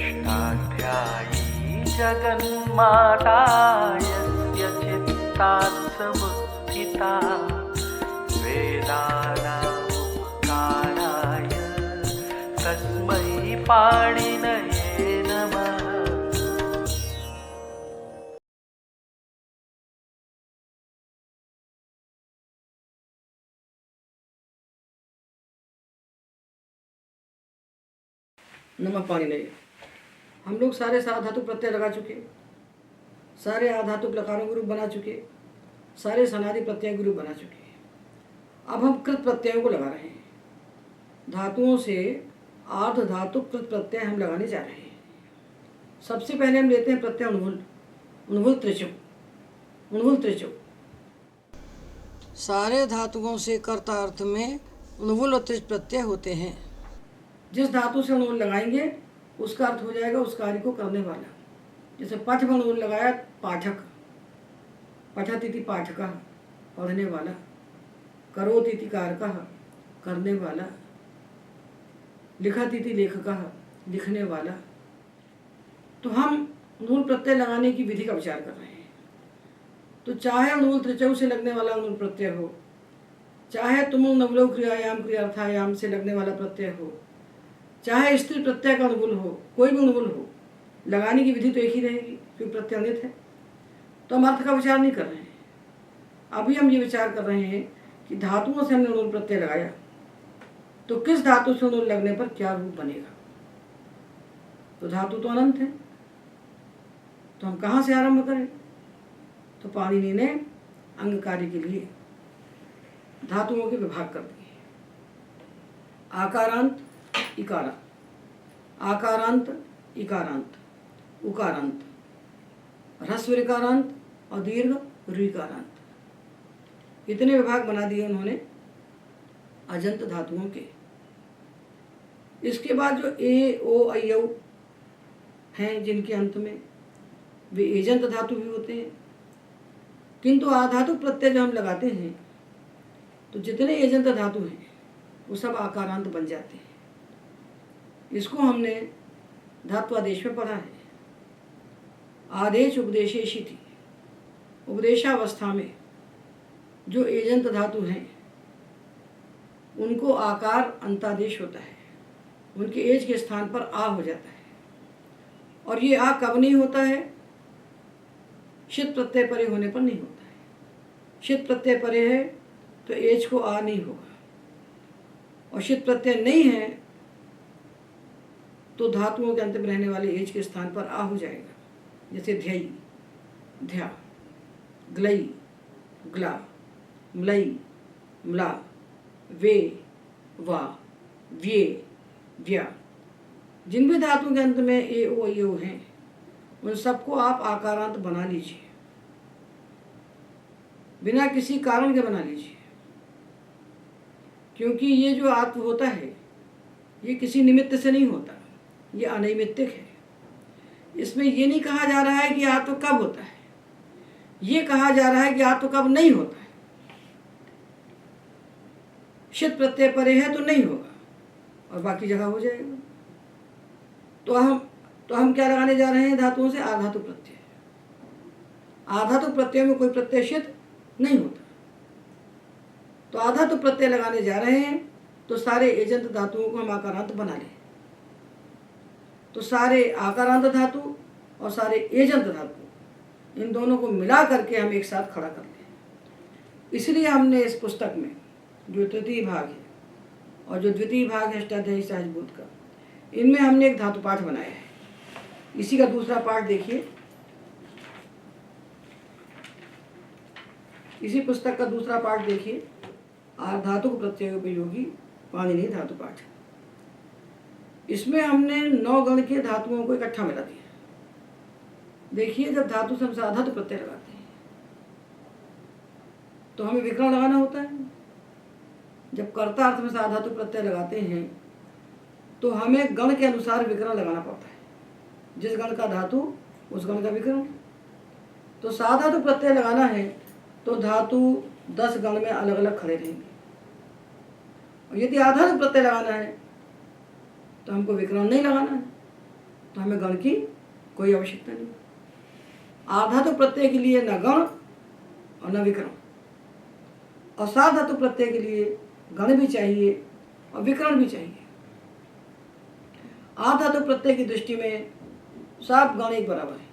षष्ठाध्यायी जगन्माता यस्य चित्तात् समुत्थिता वेदानामुपकाराय तस्मै पाणिनये नमः। नमः पाणिनये। हम लोग सारे साधातु प्रत्यय लगा चुके, सारे आधातु लकारों के रूप बना चुके, सारे सनादि प्रत्यय के रूप बना चुके। अब हम कृत प्रत्ययों को लगा रहे हैं। धातुओं से आर्ध धातु कृत प्रत्यय हम लगाने जा रहे हैं। सबसे पहले हम लेते हैं प्रत्यय उन्वुल। उन्वुल त्रिचु। उन्वुल त्रिचु सारे धातुओं से कर्ता अर्थ में उन्वुल और त्रिच प्रत्यय होते हैं। जिस धातु से उन्वुल लगाएंगे उसका अर्थ हो जाएगा उस कार्य को करने वाला। जैसे पठ में उन्वुल लगाया पाठक, पठत इति पाठकः पढ़ने वाला, करोति इति कारकः करने वाला, लिखत इति लेखकः लिखने वाला। तो हम उन्वुल प्रत्यय लगाने की विधि का विचार कर रहे हैं। तो चाहे उन्वुल त्रिचौ से लगने वाला उन्वुल प्रत्यय हो, चाहे तुम नवलो क्रियायाम क्रियार्थायाम से लगने वाला प्रत्यय हो, चाहे स्त्री प्रत्यय का उन्वुल हो, कोई भी उन्वुल हो, लगाने की विधि तो एक ही रहेगी क्योंकि प्रत्यय अनित है। तो हम अर्थ का विचार नहीं कर रहे हैं। अभी हम ये विचार कर रहे हैं कि धातुओं से हमने उन्वुल प्रत्यय लगाया तो किस धातु से उन्वुल लगने पर क्या रूप बनेगा। तो धातु तो अनंत है, तो हम कहाँ से आरंभ करें। तो पाणिनि ने अंग कार्य के लिए धातुओं के विभाग कर दिए। आकारांत इकारा, आकारांत इकारांत, उकारांत, ह्रस्व ऋकारांत और दीर्घ ऋकारांत, इतने विभाग बना दिए उन्होंने अजंत धातुओं के। इसके बाद जो ए ओ ऐ औ हैं जिनके अंत में वे एजंत धातु भी होते हैं। किंतु आधातु प्रत्यय जो हम लगाते हैं तो जितने एजंत धातु हैं वो सब आकारांत बन जाते हैं। इसको हमने धात्वादेश में पढ़ा है। आदेश उपदेशेशिति, उपदेशावस्था में जो एजंत धातु हैं उनको आकार अंतादेश होता है, उनके एज के स्थान पर आ हो जाता है। और ये आ कब नहीं होता है, शित प्रत्यय परे होने पर नहीं होता है। शित प्रत्यय परे है तो एज को आ नहीं होगा, और शित प्रत्यय नहीं है तो धातुओं के अंत में रहने वाले एज के स्थान पर आ हो जाएगा। जैसे ध्ययी, ध्या, ग्लई, ग्ला, म्लई, म्ला, वे, वा, व्ये, व्या। जिन भी धातु के अंत में ए ओ ऐ औ हैं उन सबको आप आकारांत बना लीजिए, बिना किसी कारण के बना लीजिए। क्योंकि ये जो आत्व होता है ये किसी निमित्त से नहीं होता, ये अनैमित्तिक है। इसमें ये नहीं कहा जा रहा है कि आत्व कब होता है, ये कहा जा रहा है कि आत्व कब नहीं होता है। शित प्रत्यय परे है तो नहीं होगा और बाकी जगह हो जाएगा। तो हम क्या लगाने जा रहे हैं धातुओं से, आधातु प्रत्यय। आधातु प्रत्यय में कोई प्रत्यय शित नहीं होता, तो आधातु प्रत्यय लगाने जा रहे हैं तो सारे एजंत धातुओं को हम आकारांत बना लें। तो सारे आकारांत धातु और सारे एजंत धातु इन दोनों को मिला करके हम एक साथ खड़ा कर लें। इसलिए हमने इस पुस्तक में जो तृतीय भाग है और जो द्वितीय भाग है अष्टाध्यायी सहजबोध का, इनमें हमने एक धातु पाठ बनाया है। इसी का दूसरा पाठ देखिए। इसी पुस्तक का दूसरा पाठ देखिए, आर्धातुक प्रत्ययोपयोगी पाणिनि धातु पाठ। इसमें हमने 9 गण के धातुओं को इकट्ठा मिला दिया। देखिए, जब धातु से हम साधातु प्रत्यय लगाते हैं तो हमें विकरण लगाना होता है। जब कर्ता अर्थ में साधातु प्रत्यय लगाते हैं तो हमें गण के अनुसार विकरण लगाना पड़ता है। जिस गण का धातु उस गण का विकरण। तो साधातु प्रत्यय लगाना है तो धातु 10 गण में अलग अलग खड़े रहेंगे, और यदि आधातु प्रत्यय लगाना है तो हमको विकरण नहीं लगाना है, तो हमें गण की कोई आवश्यकता नहीं। आधातु प्रत्यय के लिए न गण और न विकरण, और साधातु प्रत्यय के लिए गण भी चाहिए और विकरण भी चाहिए। आधातु प्रत्यय की दृष्टि में सब गण एक बराबर है,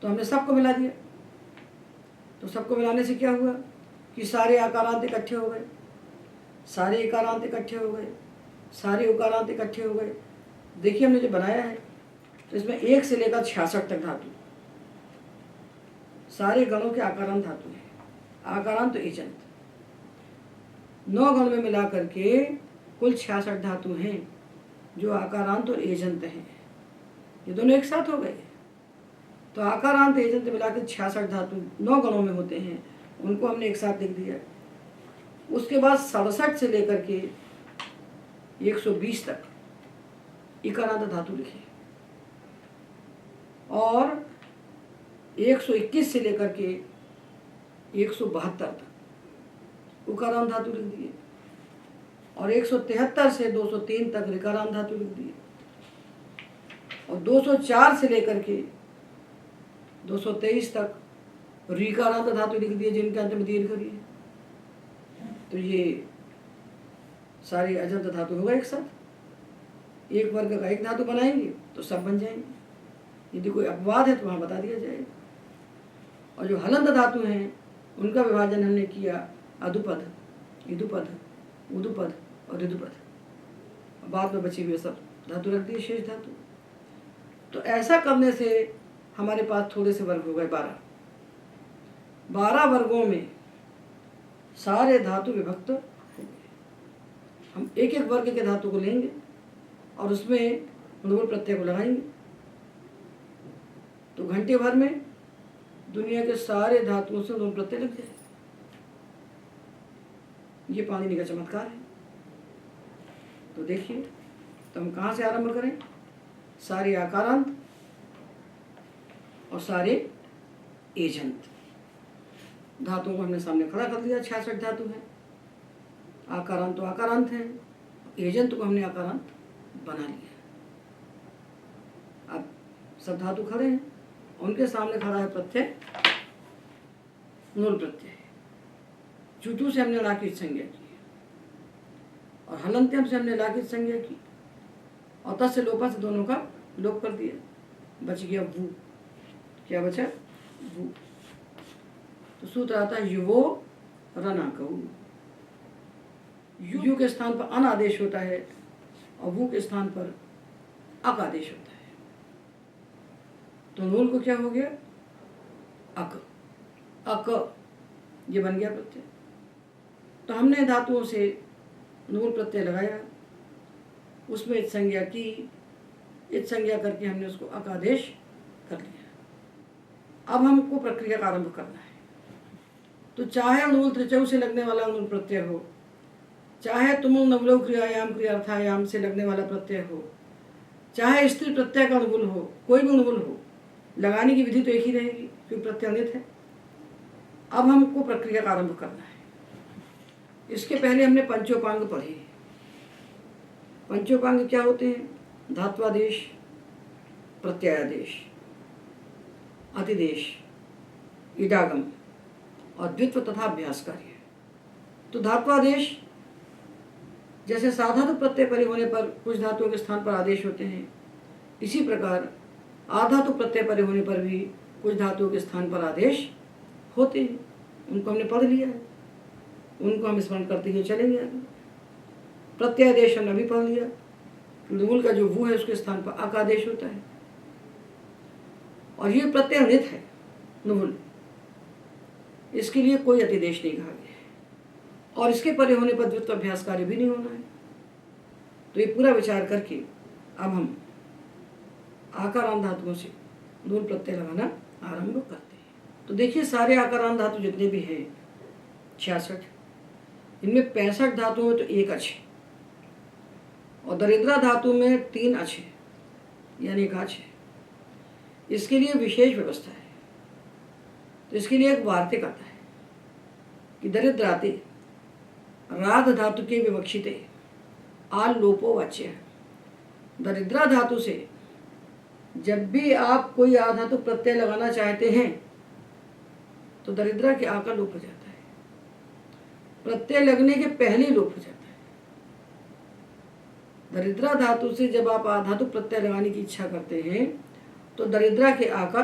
तो हमने सबको मिला दिया। तो सबको मिलाने से क्या हुआ कि सारे आकारांत इकट्ठे हो गए, सारे इकारांत इकट्ठे हो गए, सारे उकारांत इकट्ठे हो गए। देखिए हमने जो बनाया है तो इसमें 1 से लेकर 66 तक धातु, सारे गणों के आकारांत धातु है। आकारांत तो एजंत 9 गण में मिला करके कुल 66 धातु हैं जो आकारांत और एजंत हैं। ये दोनों एक साथ हो गए, तो आकारांत एजंत मिला के 66 धातु 9 गणों में होते हैं, उनको हमने एक साथ लिख दिया। उसके बाद 67 से लेकर के 120 तक इकारांत धातु लिखे, और 121 से लेकर के 172 तक उकारांत धातु लिख दिए, और 173 से 203 तक ऋकारांत धातु लिख दिए, और 204 से लेकर के 223 तक ऋकारांत धातु लिख दिए जिनके अंत में दीर्घ है। तो ये सारे अजंत धातु होगा एक साथ। एक वर्ग का एक धातु बनाएंगे तो सब बन जाएंगे। यदि कोई अपवाद है तो वहाँ बता दिया जाएगा। और जो हलंत धातु हैं उनका विभाजन हमने किया अधुपद, इदुपद, उदुपद और ऋदुपद। बाद में बचे हुए सब धातु रख दिए, शेष धातु। तो ऐसा करने से हमारे पास थोड़े से वर्ग हो गए 12। 12 वर्गों में सारे धातु विभक्त हो गए। हम एक एक वर्ग के धातु को लेंगे और उसमें मूल प्रत्यय को लगाएंगे, तो घंटे भर में दुनिया के सारे धातुओं से मूल प्रत्यय लग जाए। ये पाणिनि का चमत्कार है। तो देखिए, तो हम कहाँ से आरंभ करें? सारे आकारांत और सारे एजंत धातुओं को हमने सामने खड़ा कर दिया। 66 धातु हैं। आकारांत तो आकारांत हैं, एजंत को हमने आकारांत बना लिया। अब सब धातु खड़े हैं, उनके सामने खड़ा है प्रत्यय, मूल प्रत्यय। चुटू से हमने लाकित संज्ञा की, और हलंत्यम से हमने लाकित संज्ञा की, और तस् से लोपा से दोनों का लोप कर दिया। बच गया वू। क्या बचा? वू। तो सूत्र आता है युवो रनाकऊ। यू के स्थान पर अन आदेश होता है और वू के स्थान पर अक आदेश होता है। तो मूल को क्या हो गया? अक। अक ये बन गया प्रत्यय। तो हमने धातुओं से मूल प्रत्यय लगाया, उसमें इत संज्ञा की, इत संज्ञा करके हमने उसको अक आदेश कर लिया। अब हमको प्रक्रिया का आरंभ करना है। तो चाहे मूल त्रिचौ से लगने वाला मूल प्रत्यय हो, चाहे तुमुल नवलो क्रियायाम क्रियार्थायाम से लगने वाला प्रत्यय हो, चाहे स्त्री प्रत्यय का अनुगुल हो, कोई भी अनुगुल हो, लगाने की विधि तो एक ही रहेगी क्योंकि प्रत्यय अनित है। अब हमको प्रक्रिया का आरंभ करना है। इसके पहले हमने पंचोपांग पढ़े। पंचोपांग क्या होते हैं? धात्वादेश, प्रत्ययादेश, अतिदेश, इडागम और द्वित्व तथा अभ्यास कार्य। तो धात्वादेश जैसे साधातु प्रत्यय परे होने पर कुछ धातुओं के स्थान पर आदेश होते हैं, इसी प्रकार आधातु प्रत्यय परे होने पर भी कुछ धातुओं के स्थान पर आदेश होते हैं। उनको हमने पढ़ लिया है, उनको हम स्मरण करते हुए चलेंगे आगे। प्रत्ययादेश हमने अभी पढ़ लिया। मूल का जो वू है उसके स्थान पर अक आदेश होता है, और ये प्रत्यय अनित है नुल, इसके लिए कोई अतिदेश नहीं कहा गया है, और इसके परे होने पर द्वित्व अभ्यास कार्य भी नहीं होना है। तो ये पूरा विचार करके अब हम आकारांत धातुओं से मूल प्रत्यय लगाना आरंभ करते हैं। तो देखिए, सारे आकारांत धातु जितने भी हैं 66, इनमें 65 धातुओं में तो एक अच है, और दरिद्रा धातु में 3 अच है, यानी एक अच है। इसके लिए विशेष व्यवस्था है। तो इसके लिए एक वार्तिक आता है कि दरिद्राते राध धातु के विवक्षिते आल लोपो वाच्य दरिद्रा धातु से जब भी आप कोई आधातु प्रत्यय लगाना चाहते हैं तो दरिद्रा के आ का लोप हो जाता है, प्रत्यय लगने के पहले ही लोप हो जाता है। दरिद्रा धातु से जब आप आधातु प्रत्यय लगाने की इच्छा करते हैं तो दरिद्रा के आ का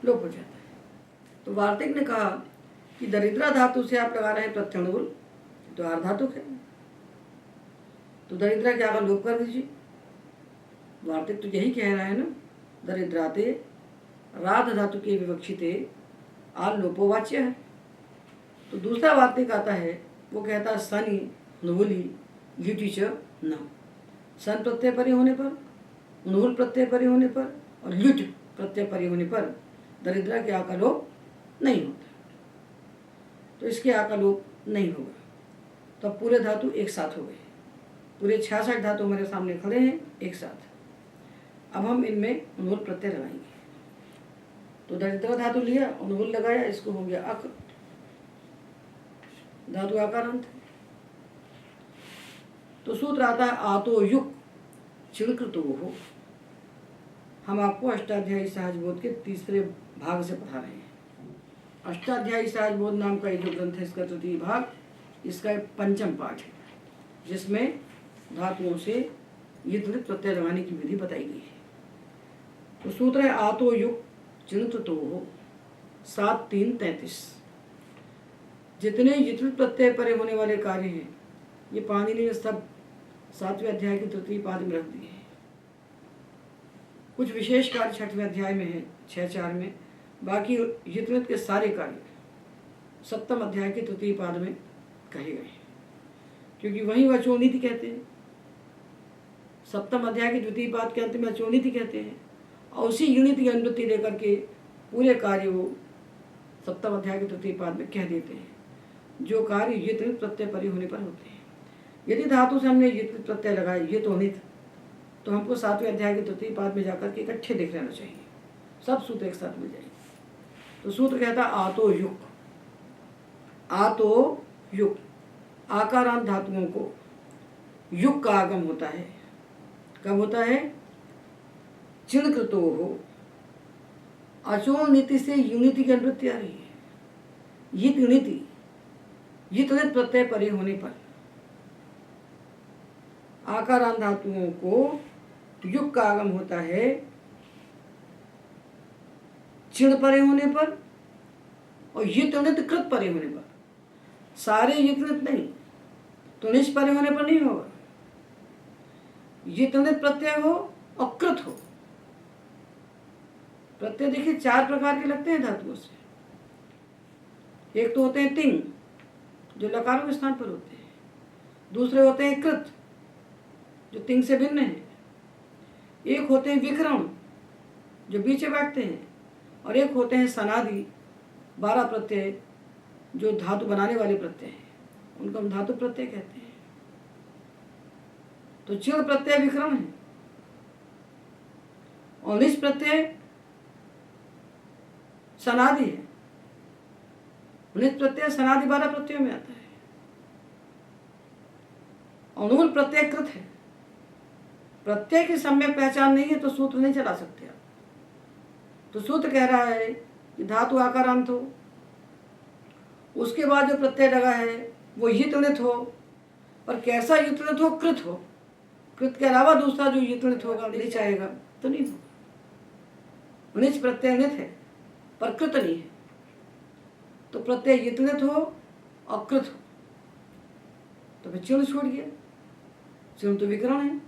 लोप हो जाता है। तो वार्तिक ने कहा कि दरिद्रा धातु से आप लगा रहे हैं प्रत्यनुल, तो आर्धातुक है, तो दरिद्रा के आ का लोप कर दीजिए। वार्तिक तो यही कह रहा है ना, दरिद्राते राध धातु के विवक्षिते आल लोपोवाच्य है। तो दूसरा वार्तिक आता है, वो कहता है सनी नुहुली ल्युटि च न, सन प्रत्यय परे होने पर, नुहुल प्रत्यय परे होने पर और ल्युट प्रत्यय परे होने पर दरिद्रा के आ का लोप नहीं होता, तो इसके आ का लोप नहीं होगा। तो अब पूरे धातु एक साथ हो गए, पूरे 66 धातु हमारे सामने खड़े हैं एक साथ। अब हम इनमें नुहुल प्रत्यय लगाएंगे। तो दरिद्रा धातु लिया और नुहुल लगाया, इसको हो गया अक, धातु आकारांत है। तो सूत्र आता है आतो युक चिड़कृतो हो। हम आपको अष्टाध्यायी सहजबोध के तीसरे भाग से पढ़ा रहे हैं। अष्टाध्यायी सहजबोध नाम का ये जो ग्रंथ है, इसका तृतीय भाग, इसका पंचम पाठ है, जिसमें धातुओं से यित प्रत्यय लगाने की विधि बताई गई है। तो सूत्र है आतो युक चिणुतो हो 7-3-33। जितने यित प्रत्यय परे होने वाले कार्य हैं ये पाणिनि ने सब 7वें अध्याय के तृतीय पाद में रख दिए हैं। कुछ विशेष कार्य 6वें अध्याय में है 6-4 में, बाकी यित के सारे कार्य 7वें अध्याय के तृतीय पाद में कहे गए हैं, क्योंकि वही वह अचोनीति कहते हैं। 7वें अध्याय के द्वितीय पाद के अंत में अचोनीति कहते हैं, और उसी यूनिति की अनुवृत्ति लेकर के पूरे कार्य वो 7वें अध्याय के तृतीय पाद में कह देते हैं, जो कार्य यित प्रत्यय परे होने पर होते हैं। यदि धातु से हमने यित प्रत्यय लगाए ये तो नित, तो हमको 7वें अध्याय के तृतीय पाद में जाकर के इकट्ठे देख लेना चाहिए, सब सूत्र एक साथ मिल जाएंगे। तो सूत्र कहता है आतो युक, आतो युक, आकारांत धातुओं को युक का आगम होता है। कब होता है? चिणकृतो हो, अचोल नीति से यूनिति की अनुवृत्ति आ रही है। यित नीति, यित प्रत्यय परे होने पर आकारांत धातुओं को युग का आगम होता है। चिण परे होने पर और यित कृत परे होने पर। सारे यित नहीं, तो निश परे होने पर नहीं होगा। यित प्रत्यय हो और कृत हो। प्रत्यय देखिए 4 प्रकार के लगते हैं धातुओं से। एक तो होते हैं तिंग, जो लकारों के स्थान पर होते हैं। दूसरे होते हैं कृत, जो तिंग से भिन्न है। एक होते हैं विकरण, जो बीच में बैठते हैं। और एक होते हैं सनादि 12 प्रत्यय, जो धातु बनाने वाले प्रत्यय हैं, उनको हम धातु प्रत्यय कहते हैं। तो चिण प्रत्यय विकरण है और निश प्रत्यय सनादि है। निश प्रत्यय सनादि 12 प्रत्ययों में आता है। अनुल प्रत्यय कृत है। प्रत्यय की सम्यक पहचान नहीं है तो सूत्र नहीं चला सकते आप। तो सूत्र कह रहा है कि धातु आकारांत हो, उसके बाद जो प्रत्यय लगा है वो यित हो, पर कैसा यित हो? कृत हो। कृत के अलावा दूसरा जो यित होगा, निच आएगा तो नहीं होगा। निच प्रत्यय नित है पर कृत नहीं है, तो प्रत्यय यित हो और कृत हो, तो फिर चिण छूट गया। चिण तो विकरण है,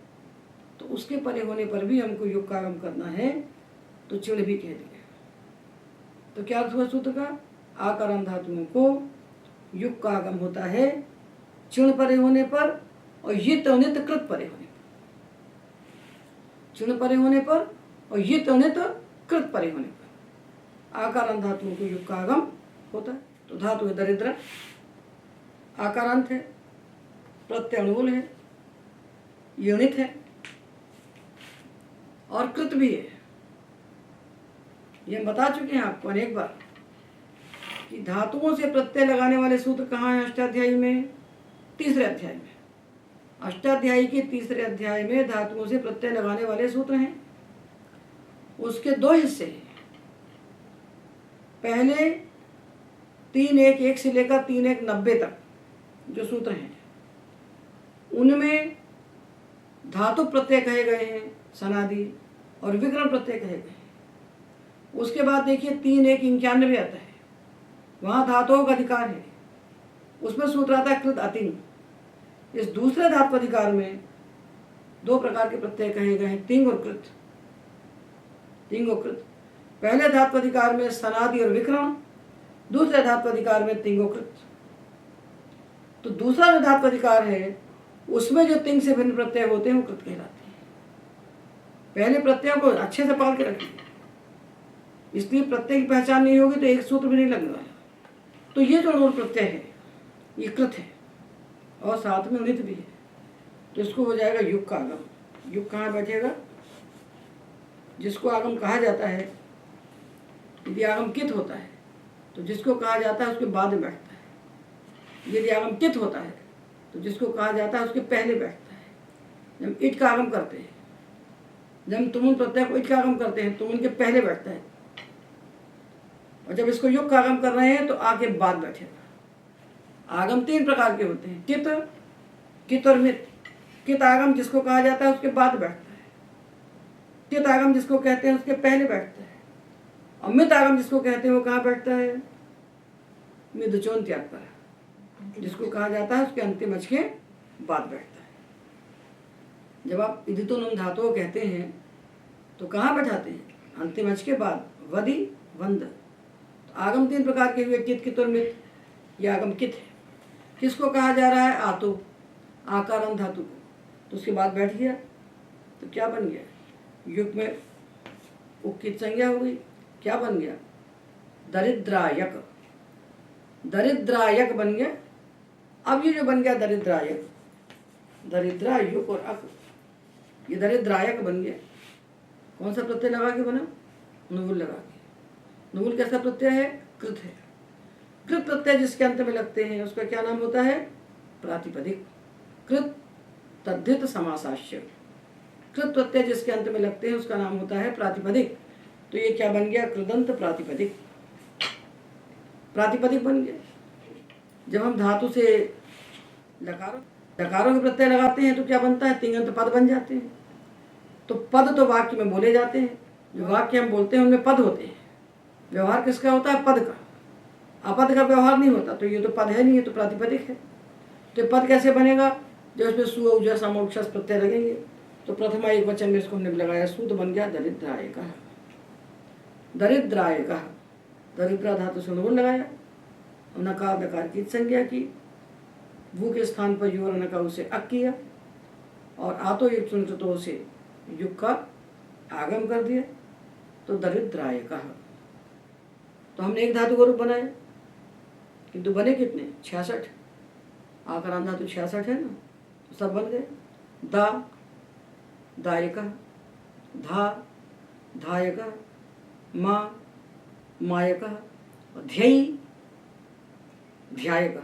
तो उसके परे होने पर भी हमको युग का आगम करना है, तो चिण भी कह दिया। तो क्या अर्थ हुआ सूत्र का? आकारांत धातुओं को युग का आगम होता है चिण परे होने पर और यित अनित कृत परे होने पर। चिण परे होने पर और यित अनित कृत परे होने पर आकारांत धातुओं को युग का आगम होता है। तो धातु है दरिद्र, आकारांत है, प्रत्यय अनुकूल है, यूनित है और कृत भी है। ये हम बता चुके हैं आपको अनेक बार कि धातुओं से प्रत्यय लगाने वाले सूत्र कहाँ हैं अष्टाध्यायी में? तीसरे अध्याय में। अष्टाध्यायी के तीसरे अध्याय में धातुओं से प्रत्यय लगाने वाले सूत्र हैं। उसके दो हिस्से हैं। पहले 3-1-1 से लेकर 3-1-90 तक जो सूत्र हैं उनमें धातु प्रत्यय कहे गए हैं, सनादि और विकरण प्रत्यय कहे गए हैं। उसके बाद देखिए 3-1-91 आता है, वहाँ धातुओं का अधिकार है। उसमें सूत्र आता है कृत अतिंग। इस दूसरे धातु अधिकार में दो प्रकार के प्रत्यय कहे गए हैं, तिंग और कृत। तिंग और कृत। पहले धातु अधिकार में सनादि और विकरण, दूसरे धातु अधिकार में तिंग और कृत। तो दूसरा जो धातु अधिकार है उसमें जो तिंग से भिन्न प्रत्यय होते हैं वो कृत कहलाते हैं। पहले प्रत्ययों को अच्छे से पकड़ के रखिए, इसलिए प्रत्यय की पहचान नहीं होगी तो एक सूत्र भी नहीं लगने वाला। तो ये जो नूल प्रत्यय है ये कृत है और साथ में नित भी है, तो इसको हो जाएगा युग का आगम। युग कहाँ बैठेगा? जिसको आगम कहा जाता है, यदि आगम कित होता है तो जिसको कहा जाता है उसके बाद में बैठता है। यदि आगम कित होता है तो जिसको कहा जाता है उसके पहले बैठता है। जब इट का आगम करते हैं, जब तुमुन प्रत्यय को इट का आगम करते हैं, तुमुन के पहले बैठता है, और जब इसको युग का आगम कर रहे हैं तो आगे बाद बैठेगा। आगम 3 प्रकार के होते हैं, कित, कित और मित। कित आगम जिसको कहा जाता है उसके बाद बैठता है, कित आगम जिसको कहते हैं उसके पहले बैठता है, और मित आगम जिसको कहते हैं वो कहाँ बैठता है? मिदचोन त्याग पर, जिसको कहा जाता है उसके अंतिम अच के बाद बैठता है। जब आप इदितोनुम धातु कहते हैं तो कहाँ बैठाते हैं? अंतिम अच के बाद, वदि वंद। तो आगम 3 प्रकार के हुए, कित, कित और मित। यह आगम कित है। किसको कहा जा रहा है? आतो, आकारांत धातु को। तो उसके बाद बैठ गया तो क्या बन गया? युग में उकित संज्ञा हो गई। क्या बन गया? दरिद्रायक। दरिद्रायक बन गया। अब ये जो बन गया दरिद्रायक, दरिद्रा युग और अक, ये दरिद्रायक बन गया। कौन सा प्रत्यय लगा के बना? नुगुल लगा के। नुगुल कैसा प्रत्यय है? कृत है। कृत प्रत्यय जिसके अंत में लगते हैं उसका क्या नाम होता है? प्रातिपदिक। कृत तद्धित समासाश्य। कृत प्रत्यय जिसके अंत में लगते हैं उसका नाम होता है प्रातिपदिक। तो ये क्या बन गया? कृदंत प्रातिपदिक। प्रातिपदिक बन गया। जब हम धातु से लकारों के प्रत्यय लगाते हैं तो क्या बनता है? तिंगंत पद बन जाते हैं। तो पद तो वाक्य में बोले जाते हैं, जो वाक्य हम बोलते हैं उनमें पद होते हैं। व्यवहार किसका होता है? पद का। अपद का व्यवहार नहीं होता, तो ये तो पद है नहीं, ये तो प्रातिपदिक है। तो पद कैसे बनेगा? जब इसमें सु औ समोक्षस प्रत्यय लगेंगे। तो प्रथमा एक वचन में इसको हमने लगाया, सूत बन गया दरिद्रायकः। दरिद्रायकः, दरिद्रा धातु से नुगुल लगाया, नकार नकार की संज्ञा की, भू के स्थान पर योर नका उसे अक किया, और आतो एक चुनचतो से युग का आगम कर दिया, तो दरिद्रायकः। तो हमने एक धातु का रूप बनाया, किंतु बने कितने? 66। आकारांत धातु 66 है ना, तो सब बन गए। दा दायकः, धा धायकः, मा मायकः, और ध्ययी ध्यायकः।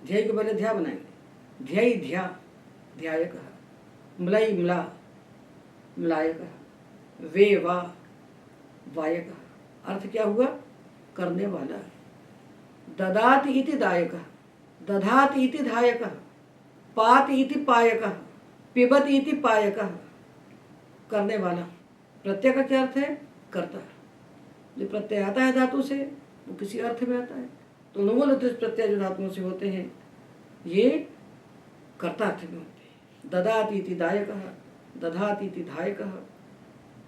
ध्यय के पहले ध्या बनाएंगे, ध्ययी ध्या ध्यायकः। म्लई म्ला म्लायकः। वे वा वायकः। अर्थ क्या हुआ? करने वाला। ददाति इति दायकः, दधाति इति धायकः, पाति इति पायकः, पिबति इति पायकः। करने वाला। प्रत्यय का क्या अर्थ है? कर्ता। जो प्रत्यय आता है धातु से वो किसी अर्थ में आता है। तो नुगुल प्रत्यय जो धातुओं से होते हैं ये कर्ता अर्थ में होते हैं। ददाति इति दायकः, दधाति इति धायकः,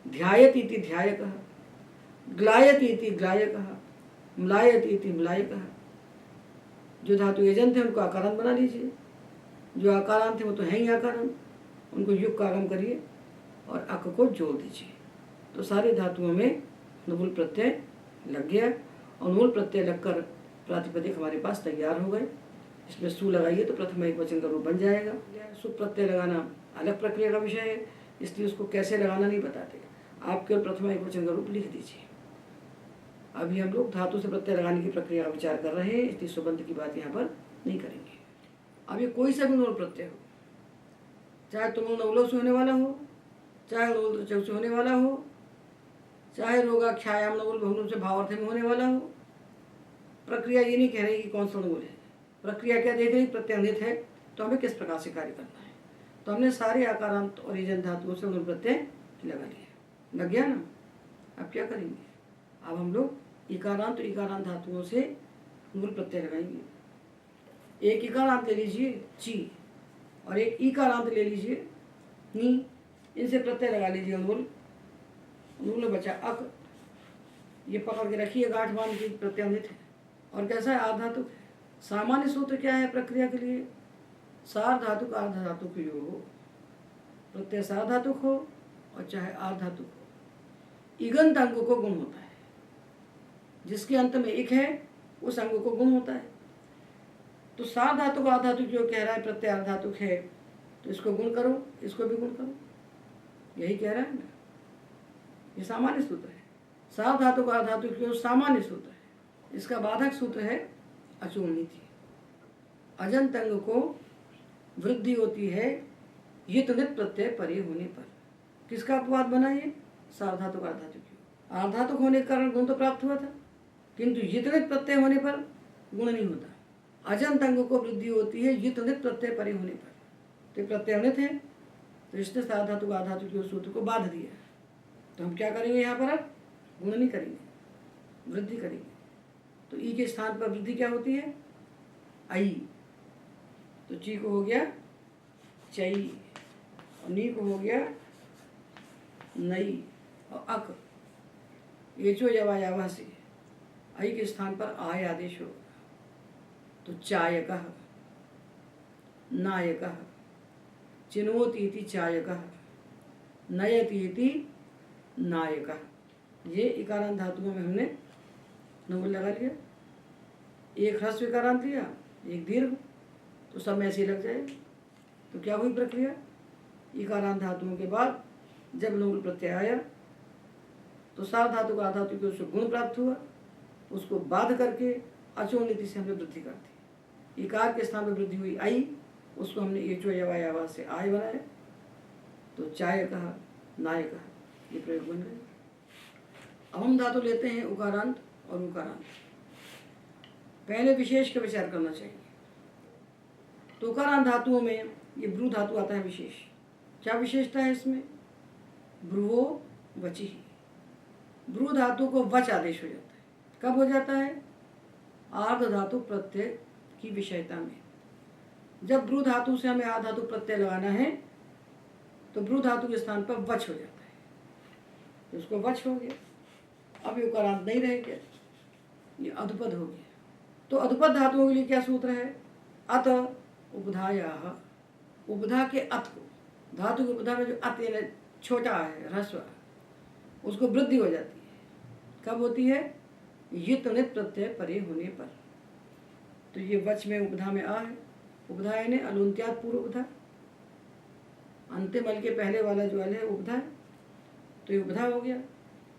ध्यायति इति ध्यायकः, ग्लायति इति ग्लायकः, म्लायति इति म्लायकः। जो धातु एजंत है उनको आकारांत बना लीजिए, जो आकारांत है वो तो है ही आकारांत, उनको युग का आगम करिए और अक को जोड़ दीजिए। तो सारे धातुओं में नुगुल प्रत्यय लग गया, और नुगुल प्रत्यय लगकर प्रातिपदिक हमारे पास तैयार हो गए। इसमें सु लगाइए तो प्रथम एक वचन का रूप बन जाएगा। सु प्रत्यय लगाना अलग प्रक्रिया का विषय है, इसलिए उसको कैसे लगाना नहीं बताते। आप केवल प्रथम एक वचन का रूप लिख दीजिए। अभी हम लोग धातु से प्रत्यय लगाने की प्रक्रिया का विचार कर रहे हैं, इसलिए सुबंध की बात यहाँ पर नहीं करेंगे। अब ये कोई सा भी नुगुल प्रत्यय हो, चाहे तुम नवलों से होने वाला हो, चाहे नवल त्रिचौ से होने वाला हो, चाहे रोगाख्यायाम नवल बहुनूल से भावार्थ में होने वाला हो। प्रक्रिया ये नहीं कह रही कि कौन सा नवल है, प्रक्रिया क्या देख रही, प्रत्यंगित है तो हमें किस प्रकार से कार्य करना है। तो हमने सारे आकारांत और ईजन धातुओं से नूल प्रत्यय लगा लिया, लग गया ना। अब क्या करेंगे, अब हम लोग इकारांत और इकारांत धातुओं से नूल प्रत्यय लगाएंगे। एक इकारांत ले लीजिए ची और एक ईकारांत ले लीजिए नी, इनसे प्रत्यय लगा लीजिए नूल। नूल बचा अक, ये पकड़ के रखिए गांठ बांध की, प्रत्यंगित है। और कैसा है, आधातुक है। सामान्य सूत्र क्या है प्रक्रिया के लिए, सार्वधातुक आर्धधातुक योग हो, प्रत्यय सार्वधातुक हो और चाहे आर्धधातुक हो। इगंत अंग को गुण होता है, जिसके अंत में इक है उस अंग को गुण होता है। तो सार्वधातुक आर्धधातुक योग कह रहा है प्रत्यय आर्धधातुक है तो इसको गुण करो, इसको भी गुण करो, यही कह रहा है ना। ये सामान्य सूत्र है, सार्वधातुक आर्धधातुक योग सामान्य सूत्र है। इसका बाधक सूत्र है अचूल नीति। अजंत अंग को वृद्धि होती है यित नित प्रत्यय परे होने पर। किसका अपवाद बना ये, सार्वधातुक आर्धधातुक। आर्धधातुक होने के कारण गुण तो प्राप्त हुआ था, किंतु यित नित प्रत्यय होने पर गुण नहीं होता। अजंत अंग को वृद्धि होती है यित नित प्रत्यय परे होने पर। तो प्रत्यय अनित है तो इसने सार्वधातुक आर्धधातुक सूत्र को बाध दिया। तो हम क्या करेंगे यहाँ पर, अब गुण नहीं करेंगे, वृद्धि करेंगे। तो ई के स्थान पर वृद्धि क्या होती है, आई। तो ची को हो गया चई और नी को हो गया नई और अक, एचो यवायावा से आई के स्थान पर आय आदेश होगा। तो चायकः, नायकः, चिनोति इति चायकः, नयति इति नायकः। ये इकारांत धातुओं में हमने नंबर लगा लिया। एक ह्रस्व इकारांत लिया, एक दीर्घ, तो सब में ऐसे लग जाए। तो क्या हुई प्रक्रिया, इकारांत धातुओं के बाद जब नूल प्रत्यय आया तो सार्वधातुक आर्धधातुक के उससे गुण प्राप्त हुआ, उसको बाध करके अचूल नीति से हमने वृद्धि कर दी। इकार के स्थान पर वृद्धि हुई आई, उसको हमने एचो यवायावा से आय बनाया। तो चाय कहा, नाय कहा, ये प्रयोग बन गए। अब हम धातु लेते हैं उकारांत और उकारांत। पहले विशेष का विचार करना चाहिए। तो उकारांत धातुओं में ये ब्रू धातु आता है विशेष। क्या विशेषता है इसमें, ब्रुवो वची। ब्रू धातु को वच आदेश हो जाता है। कब हो जाता है, आर्ध धातु प्रत्यय की विषयता में। जब ब्रू धातु से हमें आर्ध धातु प्रत्यय लगाना है तो ब्रू धातु के स्थान पर वच हो जाता है, तो उसको वच हो गया। अब ये उकारांत नहीं रह गया, ये अधुपद हो गया। तो अधुपद धातुओं के लिए क्या सूत्र है, अत उपधायाः। उपधा के अत को, धातु के उपधा में जो अत यानी छोटा है ह्रस्व, उसको वृद्धि हो जाती है। कब होती है, यित नित प्रत्यय परे होने पर। तो ये वच में उपधा में आ है। उपधा यानी अलुंत्यात पूर्व उपधा, अंतिम अल के पहले वाला जो अल है उपधा है, तो ये उपधा हो गया।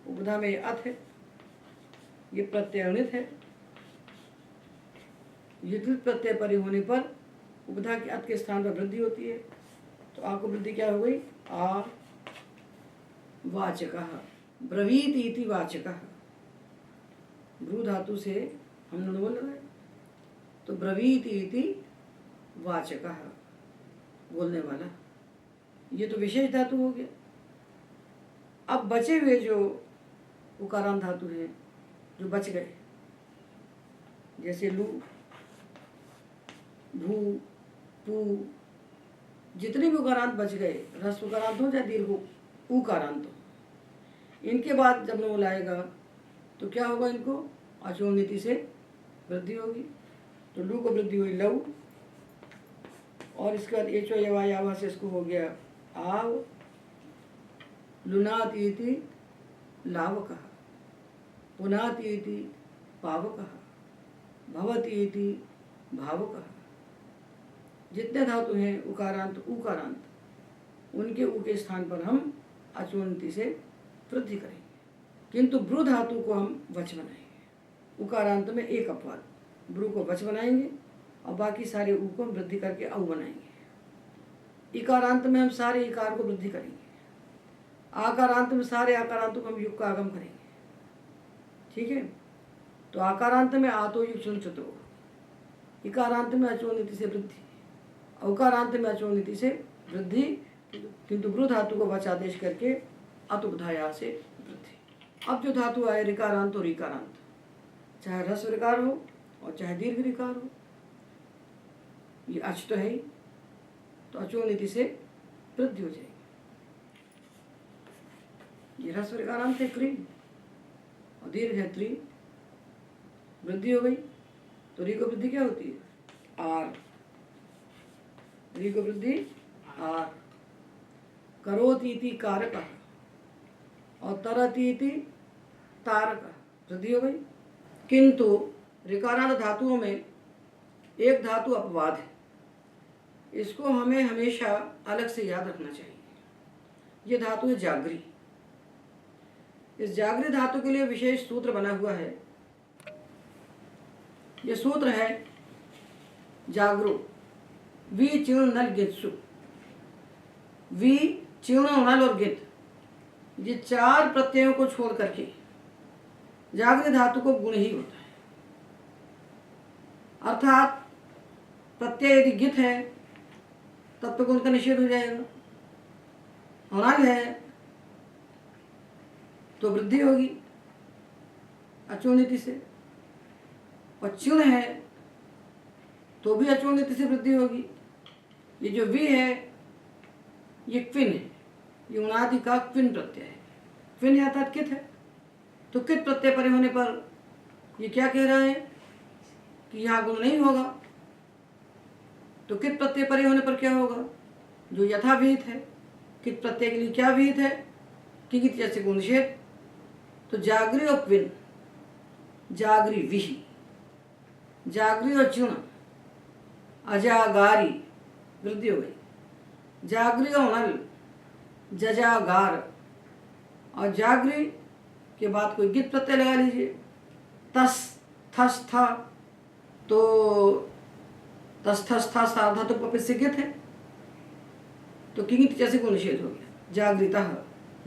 उपधा में ये अत है, ये प्रत्ययणित है। युद्ध प्रत्यय परे होने पर उपधा के अत के स्थान पर वृद्धि होती है। तो आ को वृद्धि क्या हो गई, आ वाचकः, ब्रवीति इति वाचकः। ब्रू धातु से हमने बोल रहे, तो ब्रवीति इति वाचकः, बोलने वाला। ये तो विशेष धातु हो गया। अब बचे हुए जो उकारांत धातु हैं जो बच गए, जैसे लू, भू, पू, जितने भी उकारांत बच गए, ह्रस्व उकारांत हो चाहे दीर्घ उकारांत हो, इनके बाद जब नूल आएगा तो क्या होगा, इनको अचूल नीति से वृद्धि होगी। तो लू को वृद्धि हुई लऊ, और इसके बाद एचो यवायावा से इसको हो गया आव। लुनाति इति लावकः, पुनाति इति पावकः, भवति इति भावकः। जितने धातु हैं उकारांत उकारांत, उनके उ के स्थान पर हम अचूलनीति से वृद्धि करेंगे। किंतु ब्रू धातु को हम वच बनाएंगे। उकारांत में एक अपवाद, ब्रू को वच बनाएंगे और बाकी सारे उ को हम वृद्धि करके औ बनाएंगे। इकारांत में हम सारे इकार को वृद्धि करेंगे, आकारांत में सारे आकारांतों को हम युग का आगम करेंगे। ठीक है, तो आकारांत में आतो युग चुन चतुर, इकारांत में अचो नीति से वृद्धि, औकारांत में अचो नीति से वृद्धि, किंतु गृह धातु को वचादेश करके अतुबधाया से वृद्धि। अब जो धातु आए ऋकारांत और ईकारांत, चाहे ह्रस्व ऋकार हो और चाहे दीर्घ ऋकार हो, ये अच तो है ही, तो अचो नीति से वृद्धि हो जाएगी। ये ह्रस्व ऋकारांत है क्री और दीर्घ है त्रि, वृद्धि हो गई। तो री को वृद्धि क्या होती है? आर। री को वृद्धि आर। करोति इति कारक और तरति इति तारक, वृद्धि हो गई। किंतु ऋकारांत धातुओं में एक धातु अपवाद है, इसको हमें हमेशा अलग से याद रखना चाहिए। ये धातु है जागरी। इस जागरी धातु के लिए विशेष सूत्र बना हुआ है। ये सूत्र है जागरो वी चिण नल गित्सु। वी चिण नल और गित, ये चार प्रत्ययों को छोड़ करके जागरी धातु को गुण ही होता है। अर्थात प्रत्यय यदि गित है तब तो गुण का निषेध हो जाएगा, नल है तो वृद्धि होगी अचोनिति से, और चिण है तो भी अचोनिति से वृद्धि होगी। ये जो वी है ये क्विन है, ये उनादि का क्विन प्रत्यय है। क्विन है अर्थात कित है, तो कित प्रत्यय परे होने पर ये क्या कह रहा है कि यहाँ गुण नहीं होगा। तो कित प्रत्यय परे होने पर क्या होगा? जो यथाविहित है, कित प्रत्यय के लिए क्या विहित है कि कित जैसे गुण निषेध। तो जागरी और क्विन, जागरी विहि, जागरी और चिण अजागारी, वृद्धि हो गई। जागरी और नल जजागार, और जागरी के बाद कोई गित प्रत्यय लगा लीजिए, तस थस था, तो तस थस था साधा तो पपित से गित है, तो किंगित जैसे गुण निषेध हो गया। जागृतः,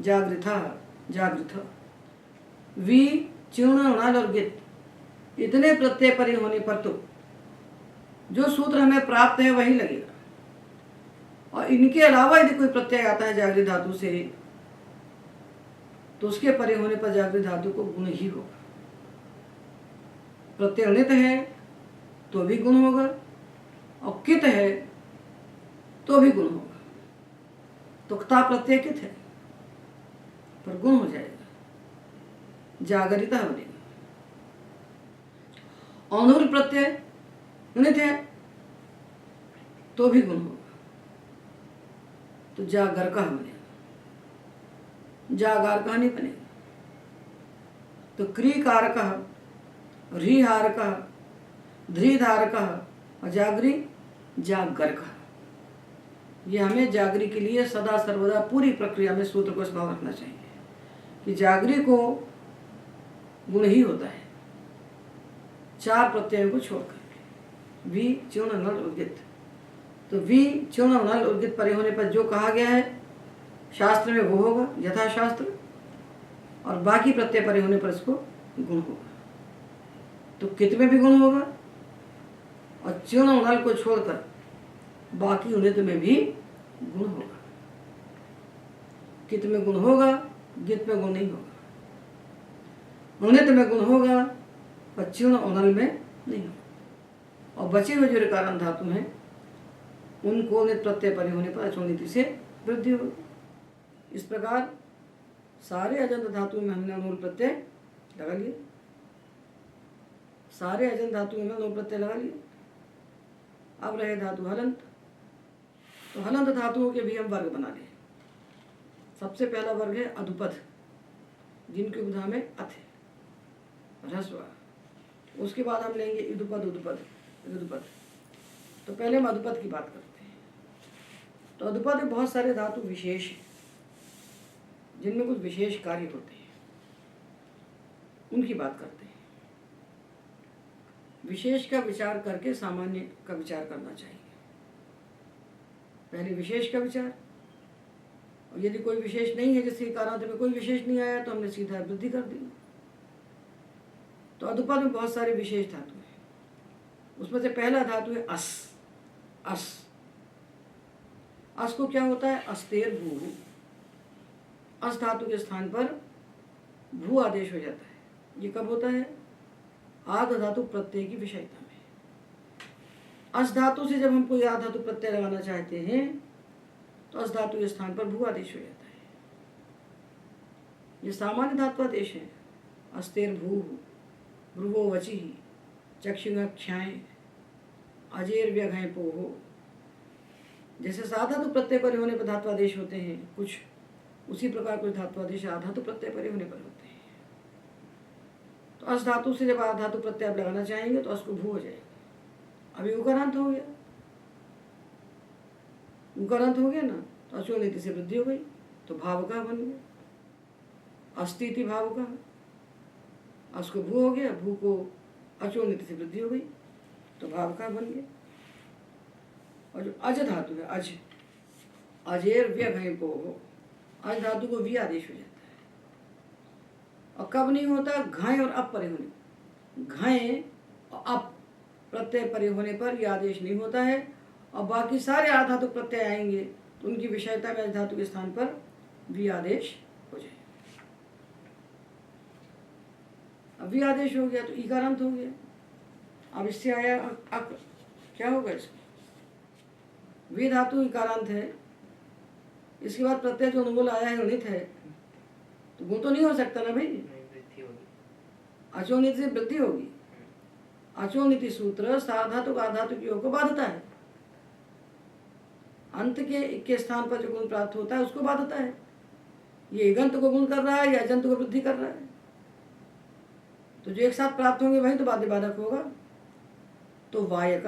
जागृतः, जागृत। वी चिण नल और गित, इतने प्रत्यय परे होने पर तो जो सूत्र हमें प्राप्त है वही लगेगा, और इनके अलावा यदि कोई प्रत्यय आता है जागृत धातु से तो उसके परे होने पर जागृत धातु को गुण ही होगा। प्रत्यय नित है तो भी गुण होगा, और कित है तो भी गुण होगा। तो क्ता प्रत्यय कित है पर गुण हो जाएगा, जागरिता बनेगा। अनुर प्रत्यय नित है तो भी गुण होगा, तो जागरका बनेगा, जागारका नहीं बनेगा। तो क्रीकारकः, ह्रीहारकः, ध्रीधारकः और जागरी जागरकः। ये हमें जागरी के लिए सदा सर्वदा पूरी प्रक्रिया में सूत्र को स्मरण रखना चाहिए कि जागरी को गुण ही होता है चार प्रत्ययों को छोड़कर, वी चिण नल उद्गित। तो वी चिण नल उद्गित परे होने पर जो कहा गया है शास्त्र में वो होगा यथाशास्त्र, और बाकी प्रत्यय परे होने पर इसको गुण होगा। तो कित में भी गुण होगा, और चिण नल को छोड़कर बाकी उन्नत में भी गुण होगा। कित में गुण होगा, गित में गुण नहीं होगा। उन्नत में गुण होगा पर चिण और नल में नहीं होगा। और बचे हुए जो ऋकारांत धातु हैं उनको नित प्रत्यय परे होने पर अचोनिति से वृद्धि होगी। इस प्रकार सारे अजंत धातुओं में हमने अनुल प्रत्यय लगा लिए, सारे अजंत धातुओं में अनुल प्रत्यय लगा लिए। अब रहे धातु हलंत। तो हलंत धातुओं के भी हम वर्ग बना लें। सबसे पहला वर्ग है अधुपद, जिनकी उपधा में अथ है, ह्रस्व। उसके बाद हम लेंगे इदुपद, उदुपद, ऋदुपद। तो पहले हम अधुपद की बात करते हैं। तो अधुपद में बहुत सारे धातु विशेष हैं जिनमें कुछ विशेष कार्य होते हैं, उनकी बात करते हैं। विशेष का विचार करके सामान्य का विचार करना चाहिए। पहले विशेष का विचार, और यदि कोई विशेष नहीं है, जैसे कारांत में कोई विशेष नहीं आया, तो हमने सीधा वृद्धि कर दी। तो अदुपद में बहुत सारे विशेष धातु हैं। उसमें से पहला धातु है अस। अस अस को क्या होता है? अस्तेर भू। अस धातु के स्थान पर भू आदेश हो जाता है। ये कब होता है? आध धातु प्रत्यय की विषयता में। अस धातु से जब हम कोई आध धातु प्रत्यय लगाना चाहते हैं तो अस धातु के स्थान पर भू आदेश हो जाता है। ये सामान्य धातु आदेश है। अस्तेर भू, भ्रुवो वचि, चक्षुक्षाएं, अजेर व्यघय पोहो। जैसे साधातु प्रत्यय परे होने पर धातु आदेश होते हैं, कुछ उसी प्रकार कुछ धातु आदेश आधातु प्रत्यय परे होने पर होते हैं। तो अस धातु से जब आधातु प्रत्यय आप लगाना चाहेंगे तो अस को भू हो जाएगा। अभी उकारांत हो गया, उकारांत हो गया ना, तो अचो नीति से वृद्धि हो गई, तो भाव का बन गया। अस्तिति भाव का, अस को भू हो गया, भू को अचो नीति से वृद्धि हो गई, तो भाव का बन गया। और जो अज धातु है, अज, अजेर व्यघय पोहो, अज धातु को वी आदेश हो जाता है। और कब नहीं होता? घाय और अप परे होने, घाय और अप प्रत्यय परे होने पर यह आदेश नहीं होता है। और बाकी सारे आधातु प्रत्यय आएंगे तो उनकी विषयता में धातु के स्थान पर वी आदेश हो जाए। अब वी आदेश हो गया तो ईकारांत हो गया। अब इससे आया अक, क्या होगा इसको? वी धातु ईकारांत है, इसके बाद प्रत्यय जो अनुगुल आया है उनित है, तो गुण तो नहीं हो सकता ना भाई, अचोनित से वृद्धि होगी। अचोनिति सूत्र साधातु आधातु की ओर को बाधता है। अंत के स्थान पर जो गुण प्राप्त होता है उसको बाधता है। ये गंत को गुण कर रहा है या अजंत को वृद्धि कर रहा है, तो जो एक साथ प्राप्त होंगे वही तो बाध्य बाधक होगा। तो वायक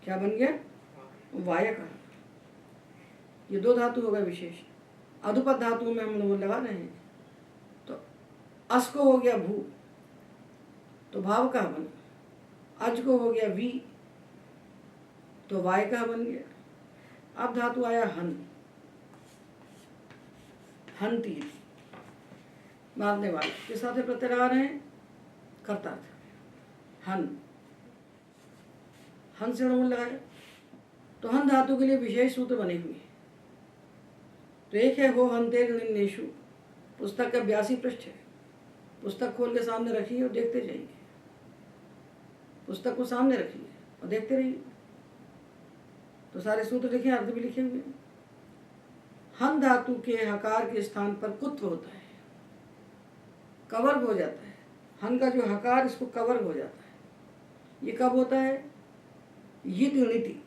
क्या बन गया? वायक। ये दो धातु हो गए विशेष। अधुपद धातु में हम लोग लगा रहे हैं, तो अस को हो गया भू, तो भाव का बन। अज को हो गया वी, तो वाय का बन गया। अब धातु आया हन, हंती, मारने वाले के साथ प्रत्यय लगा रहे हैं, कर्ता था हन, हन से ऋण लगाया। तो हन धातु के लिए विशेष सूत्र बने हुए हैं। तो एक है हो हंते ऋणेषु, पुस्तक का 82 पृष्ठ है। पुस्तक खोल के सामने रखिए और देखते जाइए, पुस्तक को सामने रखिए और देखते रहिए, तो सारे सूत्र लिखे, अर्थ भी लिखे हुए हैं। हन धातु के हकार के स्थान पर कुत्व होता है, कवर्ग हो जाता है। हन का जो हकार, इसको कवर्ग हो जाता है। ये कब होता है? यित णिति,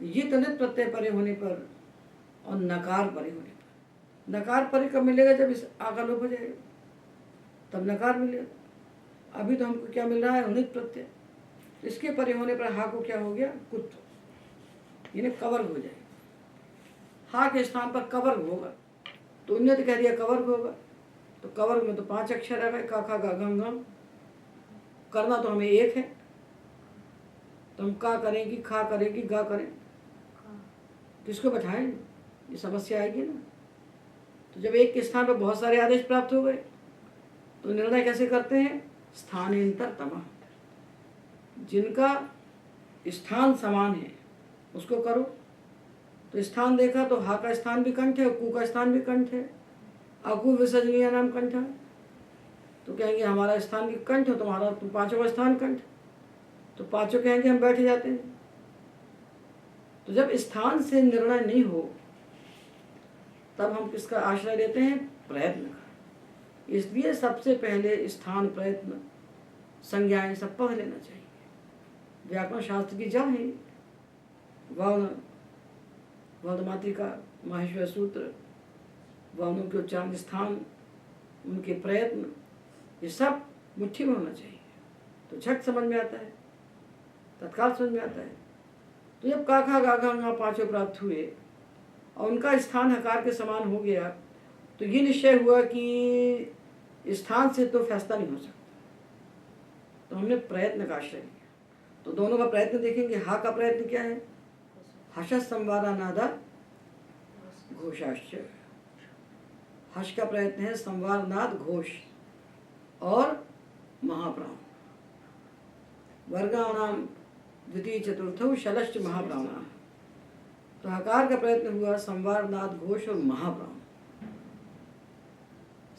यित णित प्रत्यय परे होने पर और नकार परे होने पर। नकार परे कब मिलेगा? जब इस आकार लोप हो जाएगा तब नकार मिलेगा। अभी तो हमको क्या मिल रहा है? णित प्रत्यय। इसके परे होने पर हा को क्या हो गया? कुत्व, यानी कवर्ग हो जाएगा। हा के स्थान पर कवर्ग होगा, तो उन्नत कह दिया कवर्ग होगा। तो कवर्ग में तो 5 अक्षर आ गए, का खा गा घ घ। करना तो हमें एक है, तो हम का करेंगी, खा करेंगी, गा करें, किसको बैठाएं? ये समस्या आएगी ना। तो जब एक के स्थान पर बहुत सारे आदेश प्राप्त हो गए तो निर्णय कैसे करते हैं? स्थानांतर तमा, जिनका स्थान समान है उसको करो। तो स्थान देखा तो हा का स्थान भी कंठ है, कु का स्थान भी कंठ है, अकु विसर्जनीय नाम कंठ है, तो कहेंगे हमारा स्थान भी कंठ है, तुम्हारा तुम 5 का स्थान कंठ, तो 5 कहेंगे हम बैठ जाते हैं। तो जब स्थान से निर्णय नहीं हो तब हम किसका आश्रय लेते हैं? प्रयत्न का। इसलिए सबसे पहले स्थान, प्रयत्न, संज्ञाएं सब पढ़ लेना चाहिए। व्याकरण शास्त्र की जड़ है। वर्ण, वर्णमातृका, माहेश्वर सूत्र, वर्णों के उच्चारण स्थान, उनके प्रयत्न, ये सब मुट्ठी में होना चाहिए, तो झट समझ में आता है, तत्काल समझ में आता है। तो जब का खा गा घा 5 प्राप्त हुए और उनका स्थान हकार के समान हो गया, तो ये निश्चय हुआ कि स्थान से तो फैसला नहीं हो सकता, तो हमने प्रयत्न का आश्रय लिया। तो दोनों का प्रयत्न देखेंगे। हा का प्रयत्न क्या है? हर्ष संवारानादा घोषाश्च। हर्ष का प्रयत्न है संवारनाद घोष और महाप्राण। वर्गाणाम द्वितीय चतुर्थौ शलश्च महाप्राणा। तो हकार का प्रयत्न हुआ संवारनाद घोष और महाप्राण।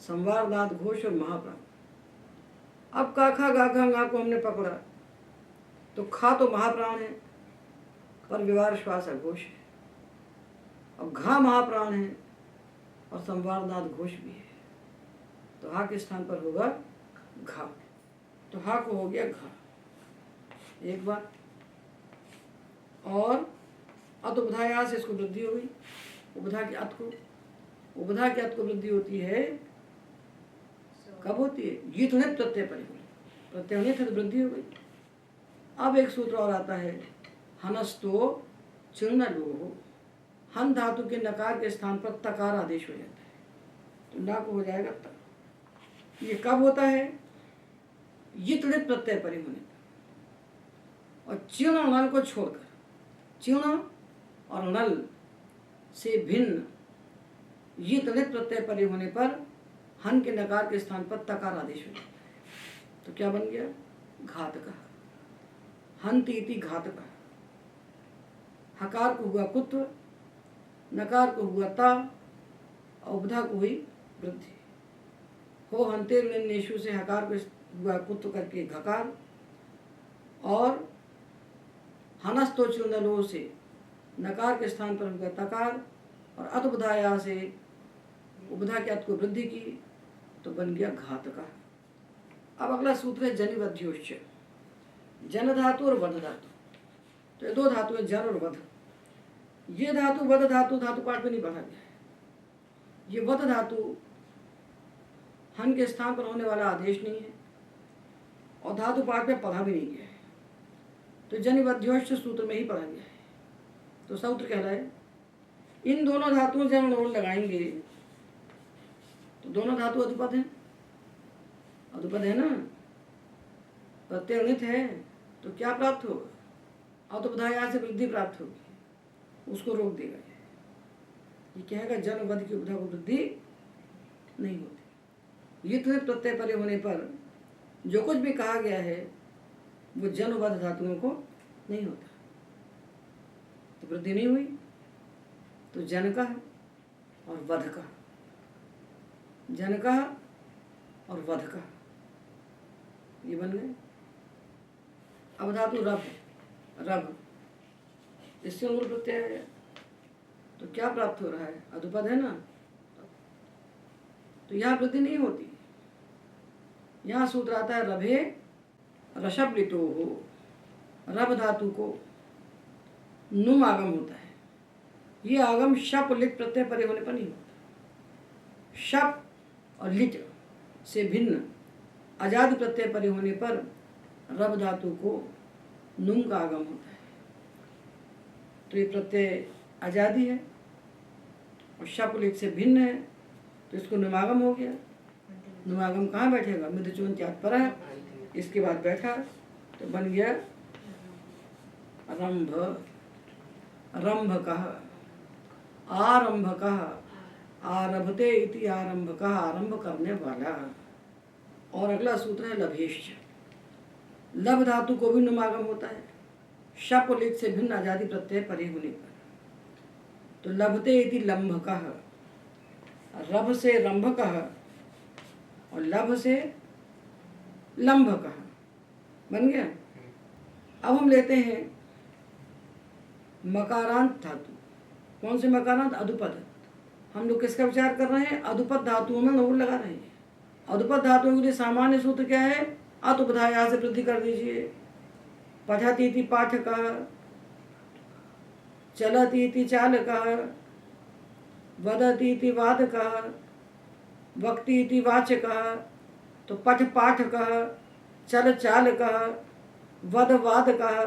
संवारनाद घोष और महाप्राण। अब काखा गाखा गा को हमने पकड़ा तो खा तो महाप्राण है पर व्यवहार श्वास अघोष है। अब घा महाप्राण है और संवारनाद घोष भी है। तो हा के स्थान पर होगा घा। तो हा को हो गया घा एक बार। और अत उपधाया से इसको वृद्धि हो गई। उपधा के अत को, उपधा के अत को वृद्धि होती है कब होती है? ये तो है प्रत्यय परिगुण। प्रत्यय होने थे तो वृद्धि हो गई। अब एक सूत्र और आता है हनस्तो चिर्ण लोह। हन धातु के नकार के स्थान पर तकार आदेश हो जाता है तो ना को हो जाएगा तक। ये कब होता है? यित प्रत्यय परि होने पर। और चिर्ण और नल को छोड़कर, चिर्ण और नल से भिन्न यित प्रत्यय परि होने पर हन के नकार के स्थान पर तकार आदेश हो जाता है। तो क्या बन गया? घातक। हंत इति घातक। हकार को हुआ कुत्व, नकार को हुआ ता, उपधा को हुई वृद्धि। हो हंते नेशु से हकार को हुआ कुत्व करके घकार, और हनस्तो चुनलो से नकार के स्थान पर हुआ तकार, और अत उपधाया से उपधा के अत को वृद्धि की तो बन गया घातका। अब अगला सूत्र है जनिवध्योश्च। जन धातु और वध धातु। तो ये दो धातु है, जन और वध। ये धातु वध धातु धातु पाठ में नहीं पढ़ा गया है। ये वध धातु हन के स्थान पर होने वाला आदेश नहीं है और धातु पाठ में पढ़ा भी नहीं गया है। तो जनिवध्योश्च सूत्र में ही पढ़ा गया है। तो सूत्र कहलाए इन दोनों धातुओं से हम लोग लगाएंगे तो दोनों धातु अधुपद हैं। अधुपद है ना, प्रत्यय अणित है तो क्या प्राप्त होगा? अतुपधाया से वृद्धि प्राप्त होगी, उसको रोक देगा। ये कहेगा जन वध की उपधा को वृद्धि नहीं होती। युत प्रत्यय परे होने पर जो कुछ भी कहा गया है वो जन वध धातुओं को नहीं होता, तो वृद्धि नहीं हुई। तो जन का और वध का, जन का और वध का ये बन गए। अब धातु रभ, रभ इससे मूल प्रत्यय है तो क्या प्राप्त हो रहा है? अधुपद है ना, तो यहाँ वृद्धि नहीं होती। यहाँ सूत्र आता है रभे रशब्लितो हो। रभ धातु को नुम आगम होता है। ये आगम शप लिट प्रत्यय परे होने पर नहीं होता। शप और लिट से भिन्न अजाद प्रत्यय परे होने पर रब धातु को नुम का आगम होता है। तो ये प्रत्यय आजादी है और शपलिट से भिन्न है तो इसको नुमागम हो गया। नुमागम कहाँ बैठेगा? मिधचून त्याग पर है, इसके बाद बैठा तो बन गया रंभ। रंभ कह, आरंभ कह, आरभते इति आरंभ कह, आरंभ करने वाला। और अगला सूत्र है लभेश्च। लभ धातु को भी नुमागम होता है शप और लिट से भिन्न आजादी प्रत्यय परे होने पर। तो लभते इति लंभ कह, रभ से रंभ कह और लभ से लंभ कह, बन गया। अब हम लेते हैं मकारांत धातु। कौन से मकारांत? अधुपद। हम लोग किसका विचार कर रहे हैं? अधुपद धातुओं में नोट लगा रहे हैं। अधुपद धातुओं के लिए सामान्य सूत्र क्या है? अत उपधाया से वृद्धि कर दीजिए। पठति इति पाठकः, चलति इति चालकः, वदति इति वादकः, वक्ति इति वाचकः। तो पठ पाठकः, चल चालकः, वद वादकः,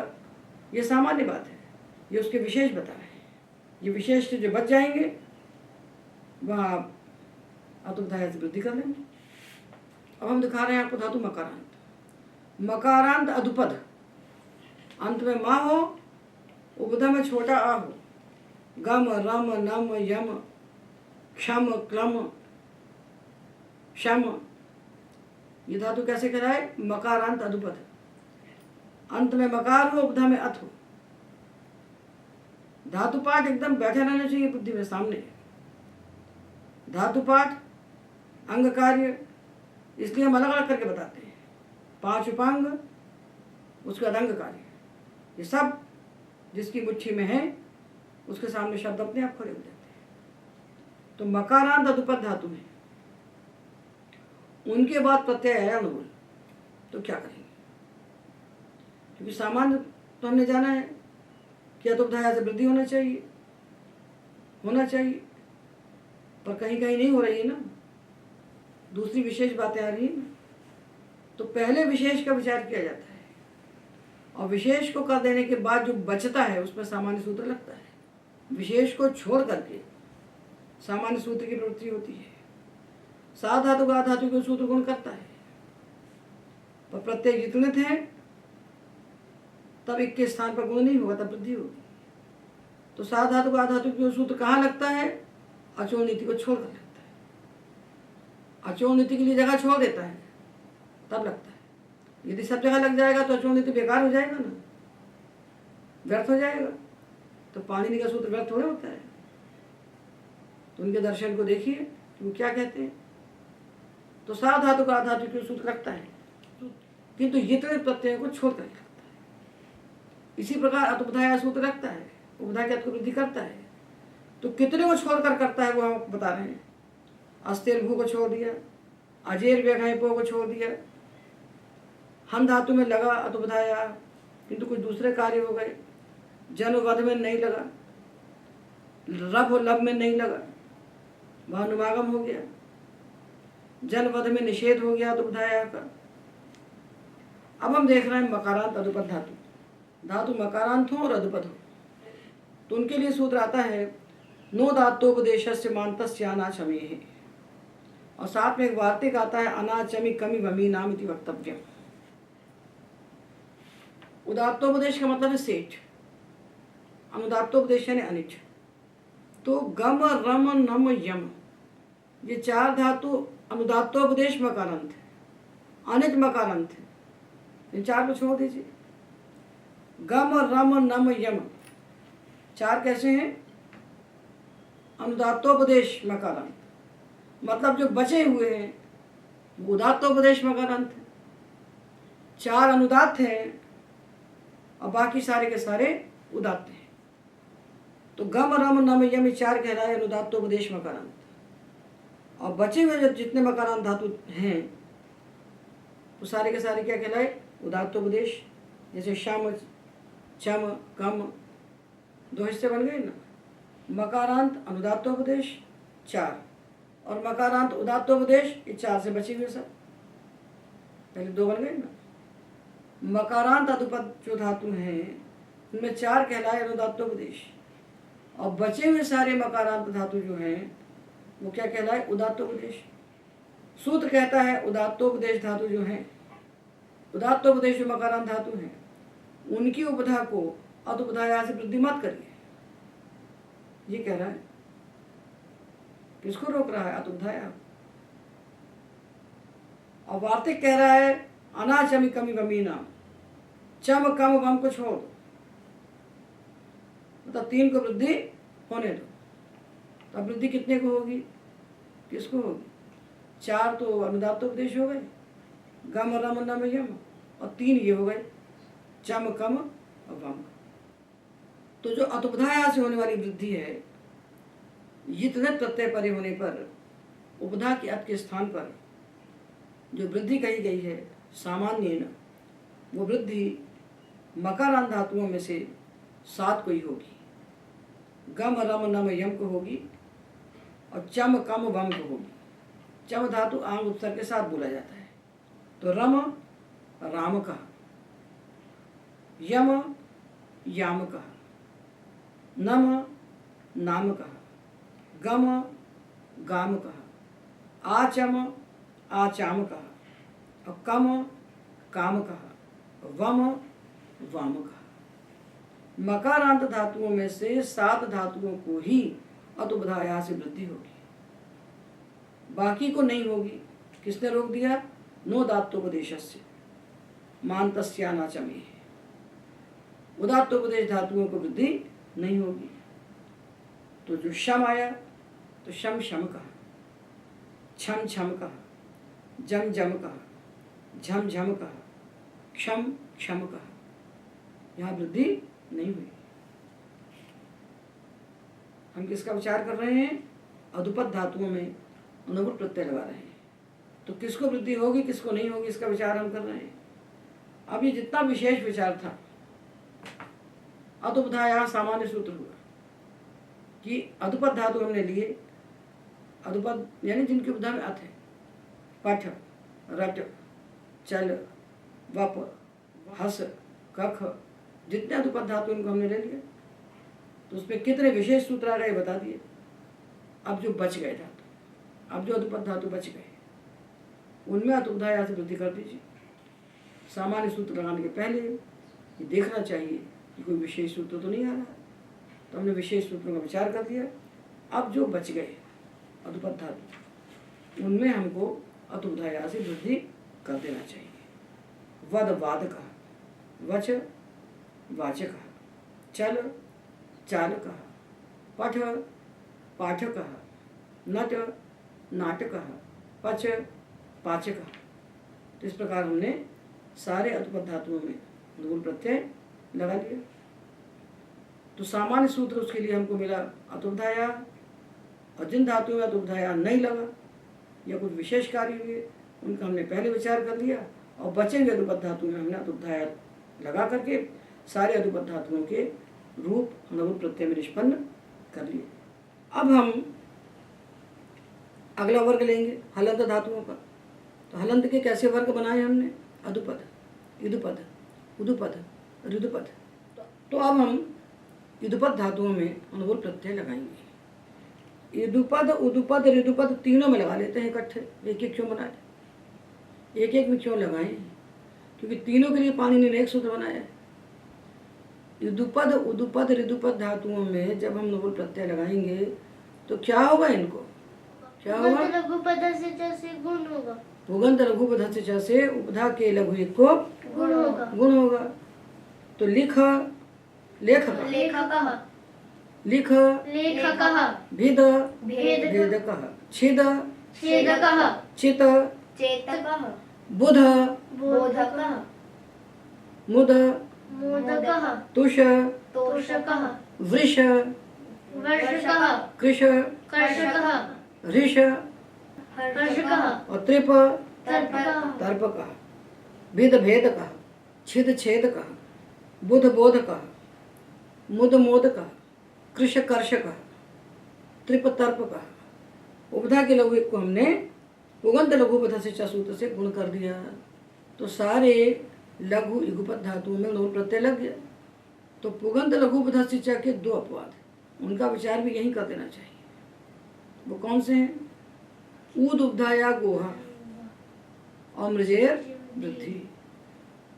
ये सामान्य बात है। ये उसके विशेष बता रहे हैं। ये विशेष जो बच जाएंगे वहाँ आप अत उपधाया से वृद्धि कर लेंगे। अब हम दिखा रहे हैं आपको धातु मकारांत। मकारांत अधुपद, अंत में माँ हो उपधा में छोटा आ हो, गम रम नम यम क्षम क्लम शम, ये धातु कैसे कराए? मकारांत अधुपद, अंत में मकार हो, उपधा में अथ हो। धातु पाठ एकदम बैठे रहना चाहिए बुद्धि में सामने। धातु पाठ अंग कार्य इसलिए हम अलग अलग करके बताते हैं। 5 उपांग, उसके बाद अंग कार्य, ये सब जिसकी मुट्ठी में है उसके सामने शब्द अपने आप खड़े हो जाते हैं। तो मकारांत अधुपद धातु में उनके बाद प्रत्यय आया नूल, तो क्या करेंगे? क्योंकि सामान्य तो हमने जाना है कि अतुपधाया से वृद्धि होना चाहिए, पर कहीं कहीं नहीं हो रही है ना, दूसरी विशेष बातें आ रही हैं। तो पहले विशेष का विचार किया जाता है और विशेष को कर देने के बाद जो बचता है उसमें सामान्य सूत्र लगता है। विशेष को छोड़ करके सामान्य सूत्र की प्रवृत्ति होती है। सात धातु का धातु को सूत्र गुण करता है, पर प्रत्यय जितने थे तब एक के स्थान पर गुण नहीं होगा, तब वृद्धि होगी। तो सात धातु का धातु का सूत्र कहाँ लगता है? अचोल नीति को छोड़कर लगता है। अचोल नीति के लिए जगह छोड़ देता है तब लगता है। यदि सब जगह लग जाएगा तो अचोल नीति बेकार हो जाएगा ना, व्यर्थ हो जाएगा। तो पाणिनि का सूत्र व्यर्थ थोड़ा होता है। तो उनके दर्शन को देखिए कि वो क्या कहते हैं। तो सात धातु का धातु के सूत्र लगता है, किंतु इतने प्रत्ययों को छोड़कर लगता है। इसी प्रकार अतुपधाया सूत्र लगता है, उपधा की अत वृद्धि करता है। तो कितने को छोड़कर करता है वो हम बता रहे हैं। अस्तेर भू को छोड़ दिया, अजेर व्यघाय पो को छोड़ दिया, हम धातु में लगा अतुपधाया किंतु कुछ दूसरे कार्य हो गए। जन वध में नहीं लगा, रब और लब में नहीं लगा, वहाँ अनुमागम हो गया। जन वध में निषेध हो गया अतुपधाया का। अब हम देख रहे हैं मकारांत अधुपद धातु। धातु मकारांत हो और अधुपद हो तो उनके लिए सूत्र आता है नो धातोपदेशस्य मान्तस्य अनाचमे है, और साथ में एक वार्तिक आता है अनाचमी कमी वमी नाम इति वक्तव्यम। उदात्तोपदेश का मतलब है सेठ, अनुदात्तोपदेश यानी अनिच। तो गम रम नम यम ये 4 धातु अनुदात्तोपदेश मकारांत है, अनिच मकारांत है। इन 4 को छोड़ दीजिए। गम रम नम यम 4 कैसे हैं? अनुदात्तोपदेश मकारांत, मतलब जो बचे हुए हैं वो उदात्तोपदेश मकारांत है। 4 अनुदात्त हैं और बाकी सारे के सारे उदात्त हैं। तो गम रम नम यम 4 कह रहा है अनुदात्तोपदेश मकारांत, और बचे हुए जो जितने मकारांत धातु हैं वो सारे के सारे क्या कहलाए? उदात्तोपदेश। जैसे शम चम कम 2 हिस्से बन गए ना। मकारांत अनुदात्तोपदेश 4 और मकारांत उदात्तोपदेश, ये 4 से बचे हुए सब, पहले 2 बन गए ना। मकारांत अधुपद जो धातु हैं उनमें 4 कहलाए अनुदात्तोपदेश, और बचे हुए सारे मकारांत धातु जो हैं वो क्या कहलाए? उदात्तोपदेश। सूत्र कहता है उदात्तोपदेश धातु जो हैं, उदात्तोपदेश जो मकारांत धातु हैं उनकी उपधा को अतुपधाया से वृद्धि मत करिए। ये कह रहा है। किसको रोक रहा है? अतुपधाया। और वार्तिक कह रहा है अनाचमी कमी वमीना, चम कम वम को छोड़ दो, मतलब 3 को वृद्धि होने दो। तब वृद्धि कितने को होगी? किसको होगी? 4 तो अनुदात्तोपदेश हो गए, गम रम नम यम, और 3 ये हो गए चम कम और वम। तो जो अतुपधाया से होने वाली वृद्धि है, इतने प्रत्यय परे होने पर उपधा की अत के स्थान पर जो वृद्धि कही गई है सामान्य न, वो वृद्धि मकारांत धातुओं में से 7 को ही होगी। गम रम नम यम को होगी और चम कम वम को होगी। चम धातु आंग उपसर्ग के साथ बोला जाता है। तो रम राम कहा, यम याम कहा, नम नाम कहा, गम गाम कहा, आचम आचाम कहा, और कम काम कहा, वम वाम कहा। मकारांत धातुओं में से 7 धातुओं को ही अतुबधाया से वृद्धि होगी, बाकी को नहीं होगी। किसने रोक दिया? नो दात्तोपदेशस्य मान्तस्यानाचमे, उदात्तोपदेश धातुओं को वृद्धि नहीं होगी। तो जो शम आया तो शम शम कहा, छम छम कहा, जम जम कहा, झम झम कहा, क्षम क्षम कहा, यहाँ वृद्धि नहीं हुई। हम किसका विचार कर रहे हैं? अधुपद धातुओं में अनुवृत्त प्रत्यय लगा रहे हैं। तो किसको वृद्धि होगी किसको नहीं होगी इसका विचार हम कर रहे हैं। अब ये जितना विशेष विचार था, अतुपधाया सामान्य सूत्र हुआ कि अधुपद धातु हमने लिए, अधुपद यानी जिनके उपधा में अथ है, पठ, रट, चल, वप, हस, कख, जितने अधुपद धातु इनको हमने ले लिया। तो उसमें कितने विशेष सूत्र आ गए बता दिए। अब जो बच गए धातु, अब जो अधुपद धातु बच गए उनमें अतुपधाया से वृद्धि कर दीजिए। सामान्य सूत्र लगाने के पहले ये देखना चाहिए कि कोई विशेष सूत्र तो नहीं आ रहा। तो हमने विशेष सूत्रों का विचार कर दिया। अब जो बच गए अधुपद धातु उनमें हमको अतुपधाया से वृद्धि कर देना चाहिए। वद वाद कहा, वच वाच कहा, चल चाल कहा, पठ पाठ कहा, नट नाट कहा, पच पाच कहा। तो इस प्रकार हमने सारे अतुपद धातुओं में अनुकूल प्रत्यय लगा लिया। तो सामान्य सूत्र उसके लिए हमको मिला अतुपधाया, और जिन धातुओं में अतुपधाया नहीं लगा या कुछ विशेष कार्य हुए उनका हमने पहले विचार कर लिया, और बचे हुए अतुपद धातुओं में हमने अतुपधाया लगा करके सारे अतुपद धातुओं के रूप अनुकूल प्रत्यय में निष्पन्न कर लिए। अब हम अगला वर्ग लेंगे हलंत धातुओं का। तो हलंत के कैसे वर्ग बनाए हमने? अधुपद, इदुपद, उदुपद, ऋदुपद। तो अब हम इदुपद धातुओं में अनुकूल प्रत्यय लगाएंगे। इदुपद, उदुपद, ऋदुपद तीनों में लगा लेते हैं इकट्ठे। एक एक क्यों बनाए? एक एक में क्यों लगाएं? क्योंकि तीनों के लिए पाणिनि ने एक सूत्र बनाया है। इदुपद, उदुपद, ऋदुपद धातुओं में जब हम अनुकूल प्रत्यय लगाएंगे तो क्या होगा? इनको क्या होगा? लघु पद से जैसे गुण होगा। पुगंत लघु पद से जैसे उपधा के लघु एक को गुण होगा। गुण होगा। तो लिख लेखक, लेखकः, लिख लेखकः, भिद भेदकः, भेदकः, छिद छेदकः, चित चेतकः, बुध बोधकः, मुद मोदकः, तुष तोषकः, वृष वर्षकः, कृष कर्षकः, ऋष हर्षकः, और त्रिप तर्पकः, तर्पकः, भिद भेदकः, छिद छेदकः, बुध बोधकः, मुद मोदकः, कृष कर्षकः, त्रिप तर्पकः। उपधा के लघु एक को हमने पुगंत लघु पद से सूत्र से गुण कर दिया। तो सारे लघु इगुपद धातुओं में अनुकूल प्रत्यय लग गया। तो पुगंत लघु पद से के दो अपवाद हैं, उनका विचार भी यही कर देना चाहिए। वो कौन से हैं? ऊद उपधाया गोहा और मृजेर वृद्धि।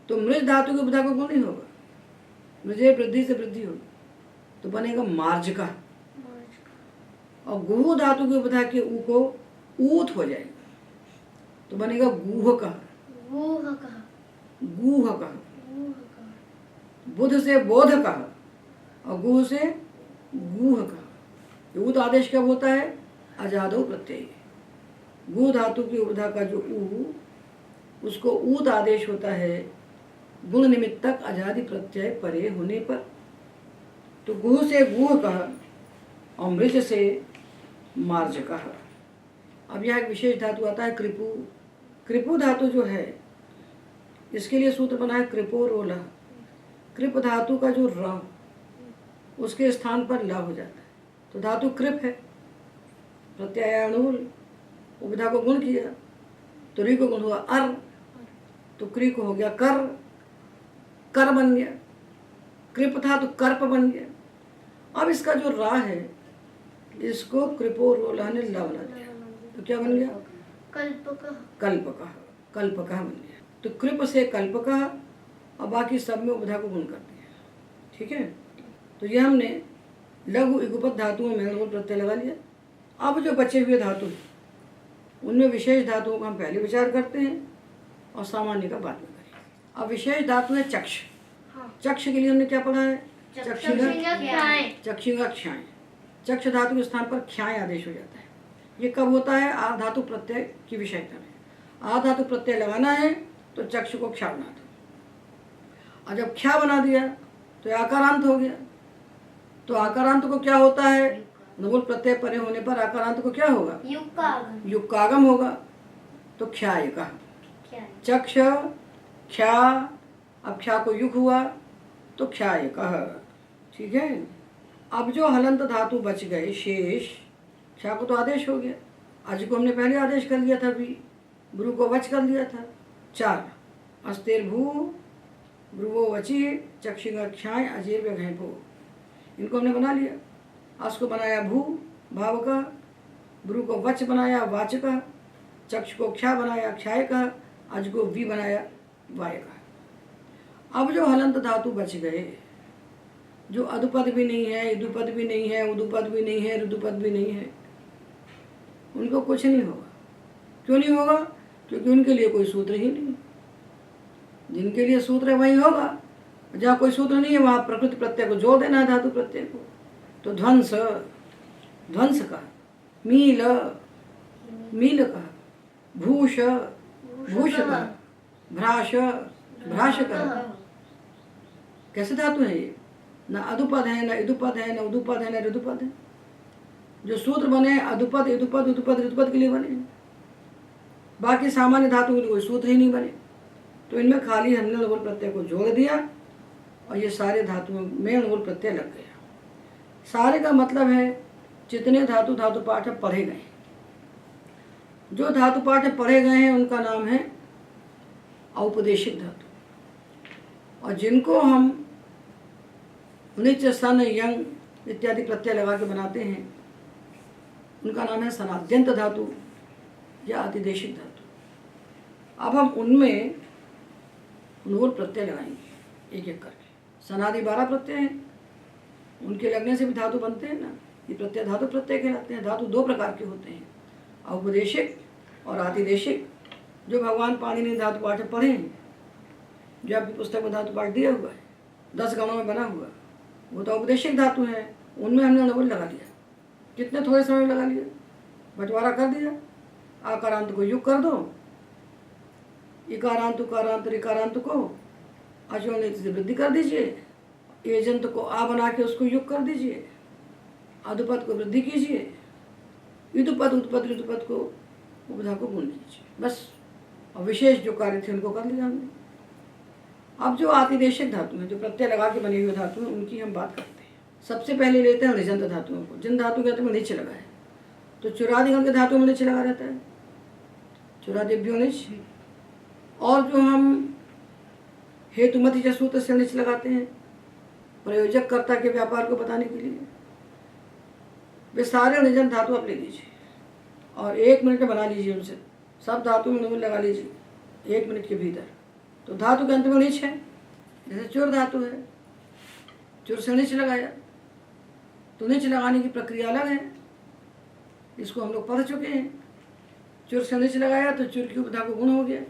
तो मृज धातु की उपधा को गुण नहीं होगा, मृजेर वृद्धि से वृद्धि होगी तो बनेगा मार्जका, और गुह धातु की उपधा के ऊ को ऊत हो जाएगा तो बनेगा गुहका, गुहकः, गुहका। गुहकः, बुध से बोधका और गुह से गुहका। ऊत आदेश कब होता है? अजादो प्रत्यय। गु धातु की उपधा का जो ऊ, उसको ऊत आदेश होता है गुण निमित्तक अजादि प्रत्यय परे होने पर। तो गुह से गुह कहा और मृज से मार्ज कहा। अब यहाँ एक विशेष धातु आता है कृपु। कृपु धातु जो है इसके लिए सूत्र बना है कृपो रोला। कृप धातु का जो र उसके स्थान पर ला हो जाता है तो धातु कृप है। प्रत्यायानुल उपधा को गुण किया तो री को गुण हुआ अर, तो क्री को हो गया कर, कर बन गया। कृप था तो कर्प बन गया। अब इसका जो रा है इसको कृपो रोला ने ला बना दिया तो क्या बन गया? कल्पकः, कल्पकः, कल्पकः बन गया। तो कृप से कल्पकः और बाकी सब में उपधा को गुण कर दिया। ठीक है। तो ये हमने लघु इगुपत धातुओं में मूल प्रत्यय लगा लिया। अब जो बचे हुए धातु हैं उनमें विशेष धातुओं का हम पहले विचार करते हैं और सामान्य का बाद में करेंगे। अब विशेष धातु है चक्ष। हाँ। चक्ष के लिए हमने क्या पढ़ा है? चक्षुंगा चक्षुंगा क्षाय। चक्ष धातु के स्थान पर क्षाय आदेश हो जाता है। ये कब होता है? आ धातु प्रत्यय की विषयता में। आ धातु प्रत्यय लगाना है तो चक्ष को क्षा बना दो, और जब क्षा बना दिया तो आकारांत हो गया। तो आकारांत को क्या होता है? नूल प्रत्यय परे होने पर आकारांत को क्या होगा? युग का आगम होगा। तो क्षाय का चक्ष क्षा, अब क्षा को युग हुआ तो क्षाय का। ठीक है। अब जो हलंत धातु बच गए शेष, क्षा को तो आदेश हो गया, अज को हमने पहले आदेश कर लिया था, अभी ब्रू को वच कर लिया था। 4 अस्तेर भू ब्रुवो वची चक्षिंगा क्षाय अजेर व्यघय भू, इनको हमने बना लिया। अस को बनाया भू भाव का, ब्रू को वच बनाया वाच का, चक्ष को क्षा बनाया क्षाय का, अज को वी बनाया वाय का। अब जो हलंत धातु बच गए, जो अदुपद भी नहीं है, इदुपद भी नहीं है, उदुपद भी नहीं है, रुदुपद भी नहीं है, उनको कुछ नहीं होगा। क्यों नहीं होगा? क्योंकि उनके लिए कोई सूत्र ही नहीं। जिनके लिए सूत्र है वही होगा, जहाँ कोई सूत्र नहीं है वहाँ प्रकृति प्रत्यय को जोड़ देना है धातु प्रत्यय को। तो ध्वंस ध्वंस का, मील मील का, भूष भूष का, भ्राश भ्राश का। कैसे धातु है ये? न अदुपद है, न इदुपद है, न उदुपद है, न ऋदुपद है। जो सूत्र बने अदुपद इदुपद उदुपद ऋदुपद के लिए बने, बाकी सामान्य धातु के लिए कोई सूत्र ही नहीं बने। तो इनमें खाली हमने नूल प्रत्यय को जोड़ दिया और ये सारे धातुओं में नूल प्रत्यय लग गया। सारे का मतलब है जितने धातु धातु पाठ पढ़े गए, जो धातु पाठ पढ़े गए हैं उनका नाम है औपदेशिक धातु, और जिनको हम निच सन यंग इत्यादि प्रत्यय लगा के बनाते हैं उनका नाम है सनाद्यंत धातु या अतिदेशिक धातु। अब हम उनमें नूल प्रत्यय लगाएंगे एक एक करके। सनादि 12 प्रत्यय हैं, उनके लगने से भी धातु बनते हैं ना, ये प्रत्यय धातु प्रत्यय कहलाते हैं। धातु 2 प्रकार के होते हैं, औपदेशिक और आतिदेशिक। जो भगवान पाणिनि ने धातु पाठ पढ़े हैं, जो आपकी पुस्तक में धातु पाठ दिया हुआ है 10 गणों में बना हुआ, वो तो औपदेशिक धातु है। उनमें हमने नूल लगा लिया। कितने थोड़े समय में लगा लिया, बंटवारा कर दिया। आकारांत को युग कर दो, इकारांत उकारांत ऋकारांत को अचोनित से वृद्धि कर दीजिए, एजंत को आ बना के उसको युग कर दीजिए, अदुपद को वृद्धि कीजिए, युदुपद उत्पद ऋतुपद को उपधा को गुण लीजिए, बस। और विशेष जो कार्य थे उनको कर लिया हमने। अब जो आतिदेशिक धातु हैं, जो प्रत्यय लगा के बने हुए धातु हैं, उनकी हम बात करते हैं। सबसे पहले लेते हैं निजंत धातुओं को। जिन धातु के में निच लगा है, तो चुरादिगण के धातुओं में निच लगा रहता है, चुरादिभ्यो निच। और जो हम हेतुमति सूत्र से निच लगाते हैं प्रयोजक कर्ता के व्यापार को बताने के लिए, वे सारे निजंत धातु आप ले लीजिए और 1 मिनट में बना लीजिए उनसे। सब धातु में नूल लगा लीजिए 1 मिनट के भीतर। तो धातु के अंत में निच है, जैसे चुर धातु है, चुर से निच लगाया, तो निच लगाने की प्रक्रिया अलग है, इसको हम लोग पढ़ चुके हैं। चुर से निच लगाया तो चुर की उपधा को गुण हो गया,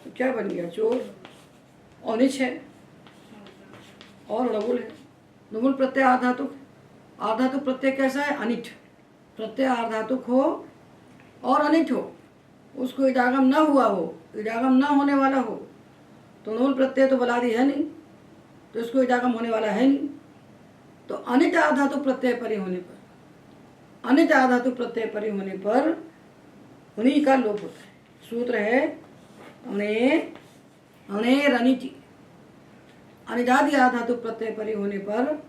तो क्या बन गया? चोर। और निच है और नगुल है। नगुल प्रत्यय आधातुक। आधातुक प्रत्यय कैसा है? अनिठ। प्रत्यय आधातुक हो और अनिठ हो, उसको इडागम न हुआ हो, इडागम न होने वाला हो, तो नूल प्रत्यय तो बलादी है नहीं, तो इसको इडागम होने वाला है नहीं। तो अनिट आधातु प्रत्यय परे होने पर, अनिट आधातु प्रत्यय परे होने पर उन्हीं का लोप होता है। सूत्र है अणे अणेर अनिति। अनिदादि आधातु प्रत्यय परे होने पर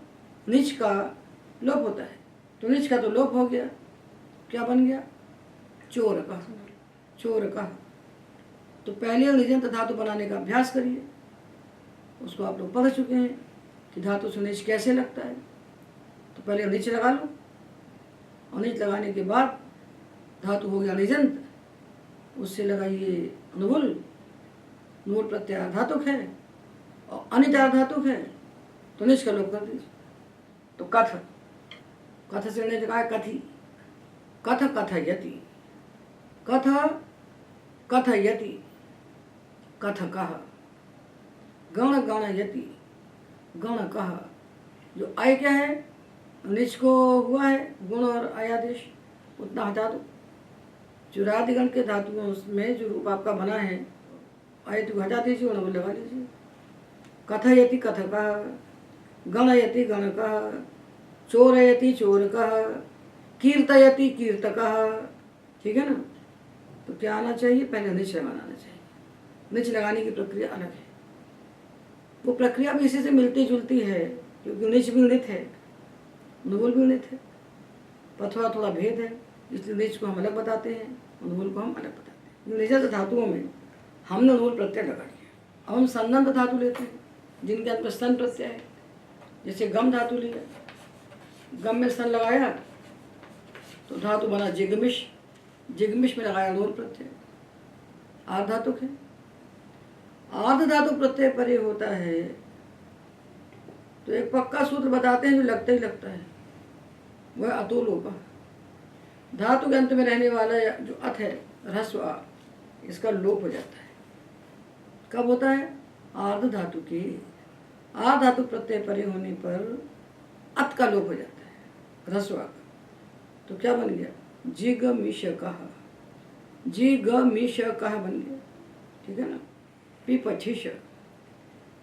निच का लोप होता है। तो निच का तो लोप हो गया, क्या बन गया? चोर का। चोर का। तो पहले निजंत धातु बनाने का अभ्यास करिए, उसको आप लोग पढ़ चुके हैं कि धातु से निच कैसे लगता है। तो पहले निच लगा लो, और निच लगाने के बाद धातु हो गया निजंत, उससे लगाइए अनुगुल। नूल प्रत्यय धातुक है और अनिट धातुक है, तो निच का लोप कर दीजिए। तो कथ, कथ से ने जगह कथी, कथ कथयति, कथ कथयति, कथ कह, गण गणयति, गण कह। जो आय क्या है, निच को हुआ है गुण और आयादेश, उतना हटा दो। चुरादिगण के धातुओं में जो रूप आपका बना है आय तो हटा दीजिए, उन्हें लगा लीजिए। कथयति कथ कह, गणयति गण कह, चोरयति चोर कह, कीर्तयति कीर्त कह। ठीक है ना। तो क्या आना चाहिए, पहले निच लगाना चाहिए। निच लगाने की प्रक्रिया अलग है, वो प्रक्रिया भी इसी से मिलती जुलती है, क्योंकि निच भी णित है, नुल भी णित है, पर थोड़ा भेद है, इसलिए निच को हम अलग बताते हैं, नुल को हम अलग बताते हैं। निजत धातुओं में हमने नुल प्रत्यय लगा दिया। अब हम सन्नंत धातु लेते हैं जिनके अंत में स्तन प्रत्यय है। जैसे गम धातु लिया, गम में स्तन लगाया तो धातु बना जिगमिश, जिगमिश में लगाया नुल प्रत्यय। आर्ध धातुक है, आर्ध धातु प्रत्यय परे होता है तो एक पक्का सूत्र बताते हैं जो लगता ही लगता है, वह अतो लोप। धातु के अंत में रहने वाला जो अथ है, ह्रस्व आ, इसका लोप हो जाता है। कब होता है, आर्ध धातु के आ धातु प्रत्यय परे होने पर अत का लोप हो जाता है, ह्रस्व आ का। तो क्या बन गया, जिगमिशकः, जिगमिशकः बन गया। ठीक है ना। पिपठिष,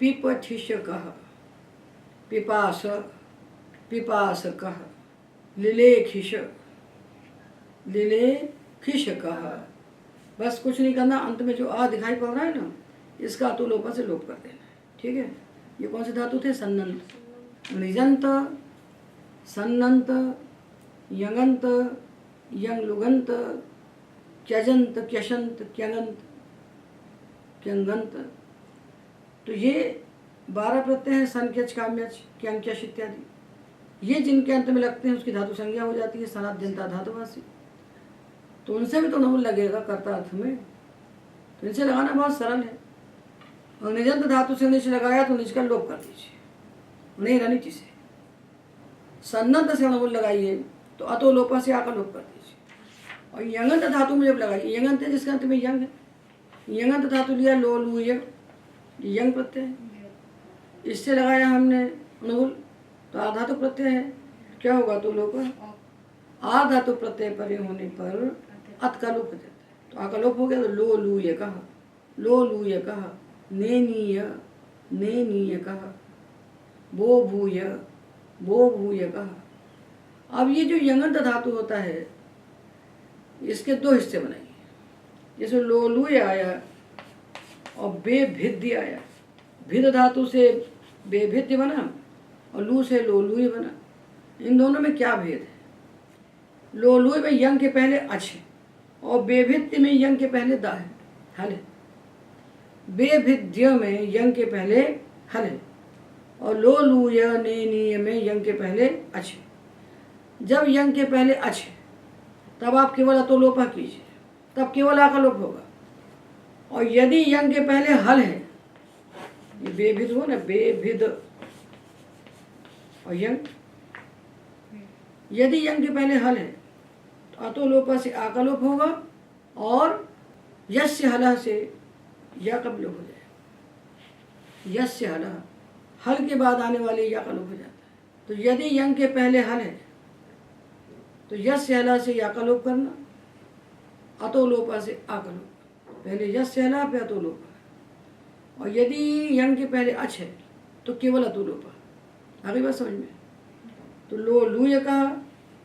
पिपठिषकः, पिपास, पिपासकः, लिलेखिष, लिलेखिषकः। बस कुछ नहीं करना, अंत में जो आ दिखाई पड़ रहा है ना, इसका अतो लोपा से लोप कर देना है। ठीक है। ये कौन से धातु थे, सन्नंत, निजंत, सन्नंत, यंगंत, यंग लुगंत, क्यजंत, क्यशंत, क्यंगंत, क्यंगंत। तो ये 12 प्रत्यय हैं, सन क्यच काम्यच क्यंग क्यश इत्यादि। ये जिनके अंत में लगते हैं उसकी धातु संज्ञा हो जाती है सनाद्यंता धातुवासी। तो उनसे भी तो नहुल लगेगा कर्ता अर्थ में, तो इनसे लगाना बहुत सरल है। और निजंत धातु से निच लगाया तो निच का लोप कर दीजिए, नहीं रनिच से। सन्नंत से नहुल लगाइए तो अतो लोपा से आकर लोप कर दीजिए। और यंगंत धातु में जब लगाइए, यंगंत है जिसके अंत में यंग है, यंगंत धातु लिया लो लू यंग, यंग प्रत्यय है, इससे लगाया हमने नहुल तो आ धातु प्रत्यय है, क्या होगा तो लोप। आ धातु प्रत्यय परे होने पर अत का लोप हो जाता है, तो आ का लोप हो गया तो लो लू ये कहा, लो लू ये कहा, नेनीय, नेनीय कहा, बो भूय, बो भूय कहा। अब ये जो यंगंत धातु होता है इसके दो हिस्से बनाइए। जैसे लोलूय आया और बेभिद्य आया, भिद धातु से बेभिद्य बना और लू से लोलूय बना। इन दोनों में क्या भेद है, लोलूय में यंग के पहले अच है और बेभिद्य में यंग के पहले दा है, हल है। बेभिद्य में यंग के पहले हल है और लोलूय नेनीय में यंग के पहले अच है। जब यंग के पहले अच है तब आप केवल अतो लोपा कीजिए, तब केवल आ का लोप होगा। और यदि यंग के पहले हल है, ये बेभिद हो ना, बेभिद और यंग, यदि यंग के पहले हल है तो अतो लोपा से आ का लोप होगा और यस्य हल से या का लोप हो जाएगा। यस्य हल, हल के बाद आने वाले या का लोप हो जाता है। तो यदि यंग के पहले हल है तो यस्य हला से या का लोप करना, अतो लोपा से आ का लोप। पहले यस्य हला पे अतो लोपा। और यदि यंग के पहले अच है तो केवल अतो लोपा। आगे बात समझ में। तो लो लूय कहा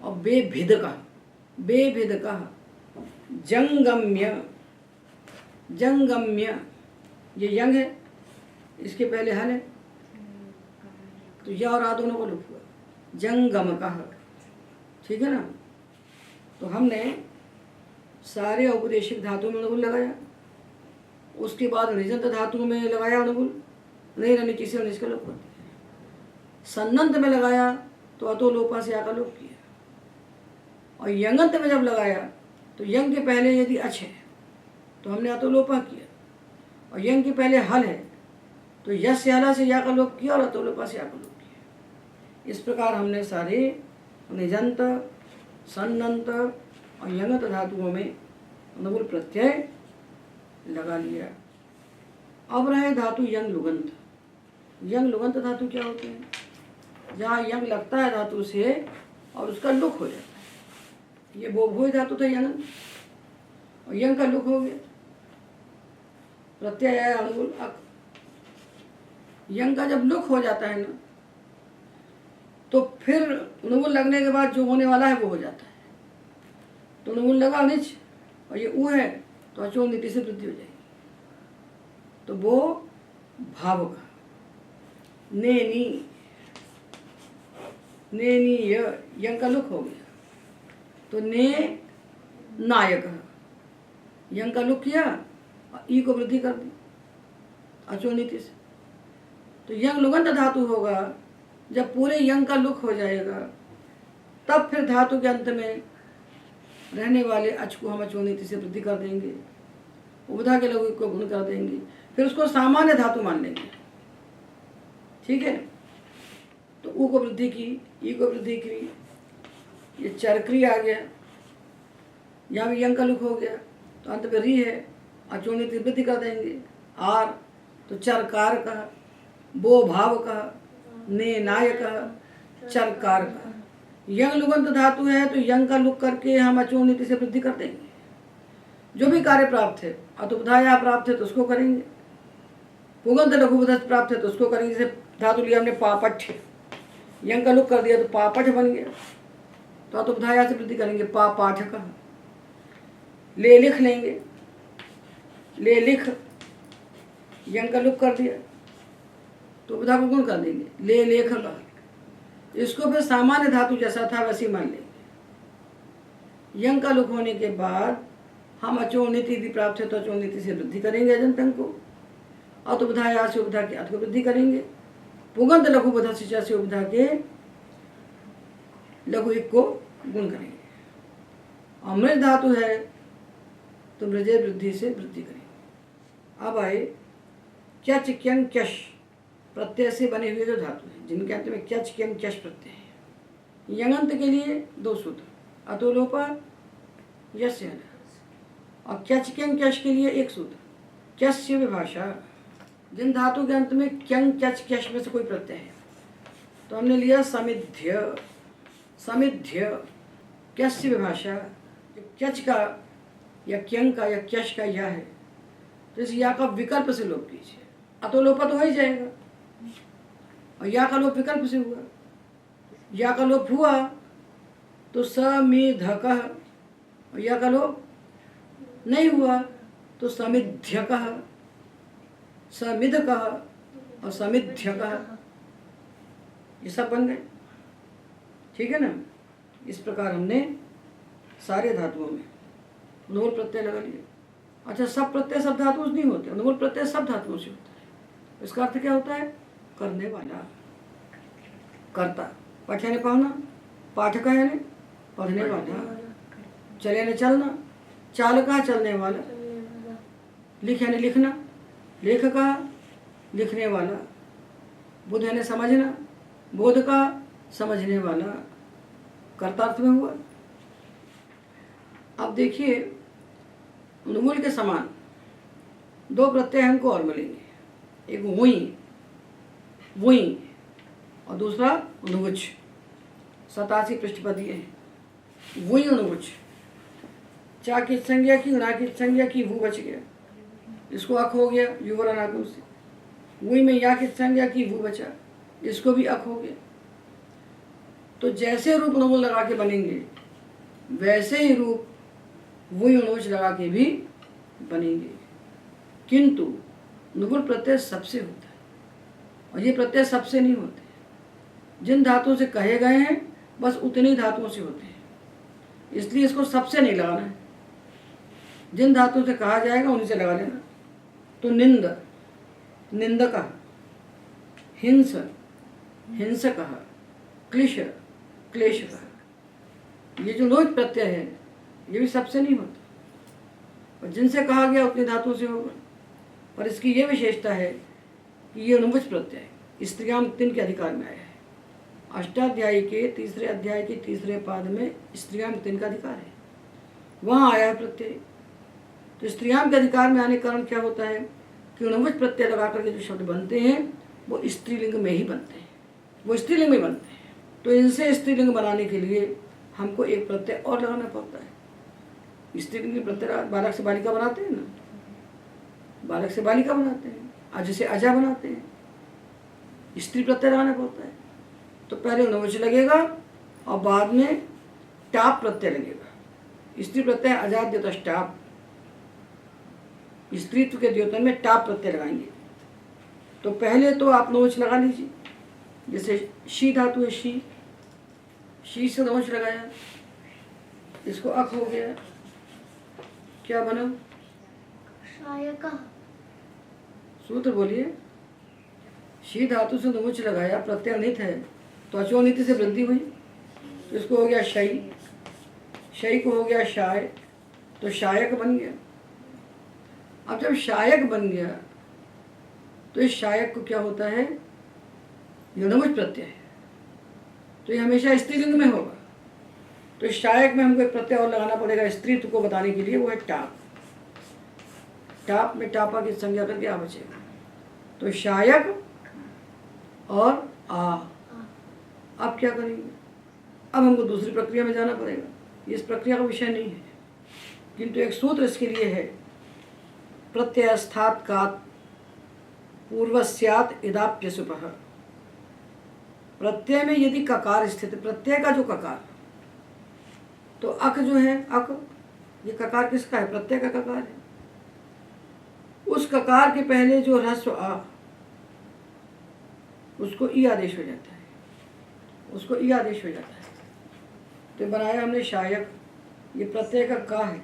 और बेभिद कहा, बेभिद कहा, जंगम्य, जंगम्य, ये यंग है, इसके पहले हल है तो या और आ दोनों को लोप हुआ, जंगम कहा। ठीक है ना। तो हमने सारे औपदेशिक धातुओं में अनुकूल लगाया, उसके बाद निजंत धातुओं में लगाया अनुकूल, नहीं रहने किसी ने इसका लोप कर दिया। सन्नंत में लगाया तो अतो लोपा से आका लोप किया। और यंगंत में जब लगाया तो यंग के पहले यदि अच है तो हमने अतो लोपा किया, और यंग के पहले हल है तो यस्य हला से या का लोप किया और अतो लोपा से आका लोप किया। इस प्रकार हमने सारे निजंत, सन्नंत और यंगत धातुओं में अनुकूल प्रत्यय लगा लिया। अब रहे धातु यंग लुगंत। यंग लुगंत धातु क्या होते हैं? जहाँ यंग लगता है धातु से और उसका लुक हो जाता है। ये बोभोय धातु था यंग, और यंग का लुक हो गया, प्रत्यय है अनुकूल अक। यंग का जब लुक हो जाता है ना, तो फिर अनुकूल लगने के बाद जो होने वाला है वो हो जाता है। तो अनुकूल लगा निच और ये ऊ है तो अचो नीति से वृद्धि हो जाएगी। तो वो भाव का ने नी यंग का लुक हो गया, तो ने नायक यंग का लुक किया और ई को वृद्धि कर दी अचो नीति से। तो यंग लुगंत धातु होगा जब पूरे यंग का लुक हो जाएगा, तब फिर धातु के अंत में रहने वाले अच को हम अचो नीति से वृद्धि कर देंगे, उपधा के लघु को गुण कर देंगे, फिर उसको सामान्य धातु मान लेंगे। ठीक है, तो ऊ को वृद्धि की, ई को वृद्धि की, ये चरक्री आ गया, यहाँ भी यंग का लुक हो गया, तो अंत में री है, अचो नीति वृद्धि कर देंगे। आर तो चरकार का, बो भाव का, ने नाय का, चरकार का। यंग लुगंत धातु है तो यंग का लुक करके हम अचो नीति से वृद्धि कर देंगे। जो भी कार्य प्राप्त है, अतुपधाया प्राप्त है तो उसको करेंगे, पुगंत लघुपधस्थ प्राप्त है तो उसको करेंगे। जैसे धातु लिया हमने पापठ्य, यंग का लुक कर दिया तो पापठ बन गया, तो अतुपधाया से वृद्धि करेंगे पाठक। ले लिख लेंगे, ले लिख यंग का लुक कर दिया तो उपधा को गुण कर देंगे ले लेख का। इसको फिर सामान्य धातु जैसा था वैसे मान लेंगे। यंग का लुक होने के बाद हम अचो नीति यदि प्राप्त है तो अचो नीति से वृद्धि करेंगे अजंतंग को, अतुपधाया से उपधा के अथ को वृद्धि करेंगे, पुगंत लघुपधा से उपधा के लघु एक को गुण करेंगे। अमृत धातु है तो मृजे वृद्धि से वृद्धि करेंगे। अब आए क्यच क्यंग क्यश प्रत्यय से बने हुए जो धातु हैं, जिनके अंत में क्यच क्यंग क्यश प्रत्यय है। यंगंत के लिए दो सूत्र, अतोलोपा यस्य, और क्यच क्यंग क्यश के लिए एक सूत्र, क्यस्य विभाषा। जिन धातु के अंत में क्यंग क्यच क्यश में से कोई प्रत्यय है तो हमने लिया समिध्य, समिध्य क्यस्य विभाषा। क्यच का या क्यंग का या क्यश का या है तो इस या का विकल्प से लोप कीजिए, अतोलोपा तो हो ही जाएगा, और या का लोप विकल्प से हुआ। या का लोप हुआ तो समिधकः, और या का लोप नहीं हुआ तो समिध्यकः, समिधकः और समिध्यकः, ये सब बन गए। ठीक है ना। इस प्रकार हमने सारे धातुओं में अनुकूल प्रत्यय लगा लिया। अच्छा, सब प्रत्यय सब धातुओं से नहीं होते, अनुकूल प्रत्यय सब धातुओं से होता है। इसका अर्थ क्या होता है? करने वाला, कर्ता। पठ यानी पढ़ना, पाठक यानी पढ़ने वाला, चले यानी चलना, चालका चलने वाला, लिख यानी लिखना, लेखका लिखने वाला, बुध यानी समझना, बोध का समझने वाला, कर्तार्थ में हुआ। अब देखिए, अनुकूल के समान दो प्रत्यय हमको और मिलेंगे, एक वुई और दूसरा अनुवुच। 87 पृष्ठपदीय है। वुई अनुवुच, चा की संज्ञा की, ना की संज्ञा की, वो बच गया, इसको अख हो गया युवर अनागम से। वुई में या की संज्ञा की, वो बचा, इसको भी अख हो गया। तो जैसे रूप अनुकूल लगा के बनेंगे वैसे ही रूप वुई अनुवुच लगा के भी बनेंगे, किंतु अनुकूल प्रत्यय सबसे होता है और ये प्रत्यय सबसे नहीं होते। जिन धातुओं से कहे गए हैं बस उतनी धातुओं से होते हैं, इसलिए इसको सबसे नहीं लगाना है। जिन धातुओं से कहा जाएगा उन्हीं से लगा लेना। तो निंद, निंदकः, हिंस, हिंसकः, क्लिश, क्लेशकः। ये जो लोच प्रत्यय है ये भी सबसे नहीं होता और जिनसे कहा गया उतनी धातुओं से होगा। और इसकी ये विशेषता है कि ये अनुवुच प्रत्यय स्त्रियां 3 के अधिकार में आया है। अष्टाध्यायी के तीसरे अध्याय के तीसरे पाद में स्त्रियां में तिनका अधिकार है, वहाँ आया है प्रत्यय। तो स्त्रियां के अधिकार में आने के कारण क्या होता है कि उणवच प्रत्यय लगा करके जो शब्द बनते हैं वो स्त्रीलिंग में ही बनते हैं, वो स्त्रीलिंग में बनते हैं। तो इनसे स्त्रीलिंग बनाने के लिए हमको एक प्रत्यय और लगाना पड़ता है। स्त्रीलिंग के प्रत्यय बालक से बालिका बनाते हैं ना, बालक से बालिका बनाते हैं, अज से अजा बनाते हैं, स्त्री प्रत्यय लगाना पड़ता है। तो पहले उणवच लगेगा और बाद में टाप प्रत्यय लगेगा। स्त्री प्रत्यय अजात द्योतक टाप, स्त्रीत्व के द्योतन में टाप प्रत्यय लगाएंगे। तो पहले तो आप नोच लगा लीजिए, जैसे शी धातु है, शी से नोच लगाया, इसको अक हो गया, क्या बना? शायका। सूत्र बोलिए। शी धातु से नोच लगाया, प्रत्यय अनित है तो अचोनित से वृद्धि हुई, तो इसको हो गया शई, शई को हो गया शाय, तो शायक बन गया। अब जब शायक बन गया तो इस शायक को क्या होता है, ये नवज प्रत्यय है, तो ये हमेशा स्त्रीलिंग में होगा। तो इस शायक में हमको एक प्रत्यय और लगाना पड़ेगा स्त्रीत्व को बताने के लिए, वो है टाप। टाप में टापा की संज्ञा करके आ बचेगा, तो शायक और आ। अब क्या करेंगे? अब हमको दूसरी प्रक्रिया में जाना पड़ेगा। इस प्रक्रिया का विषय नहीं है, किंतु एक सूत्र इसके लिए है, प्रत्ययस्थात् कात् पूर्वस्यात् इदाप्यसुपः। प्रत्यय में यदि ककार स्थित, प्रत्यय का जो ककार, तो अक जो है, अक, ये ककार किसका है? प्रत्यय का ककार है। उस ककार के पहले जो ह्रस्व आ, उसको ई आदेश हो जाता है, उसको ई आदेश हो जाता है। तो बनाया हमने शायक, ये प्रत्यय का का है,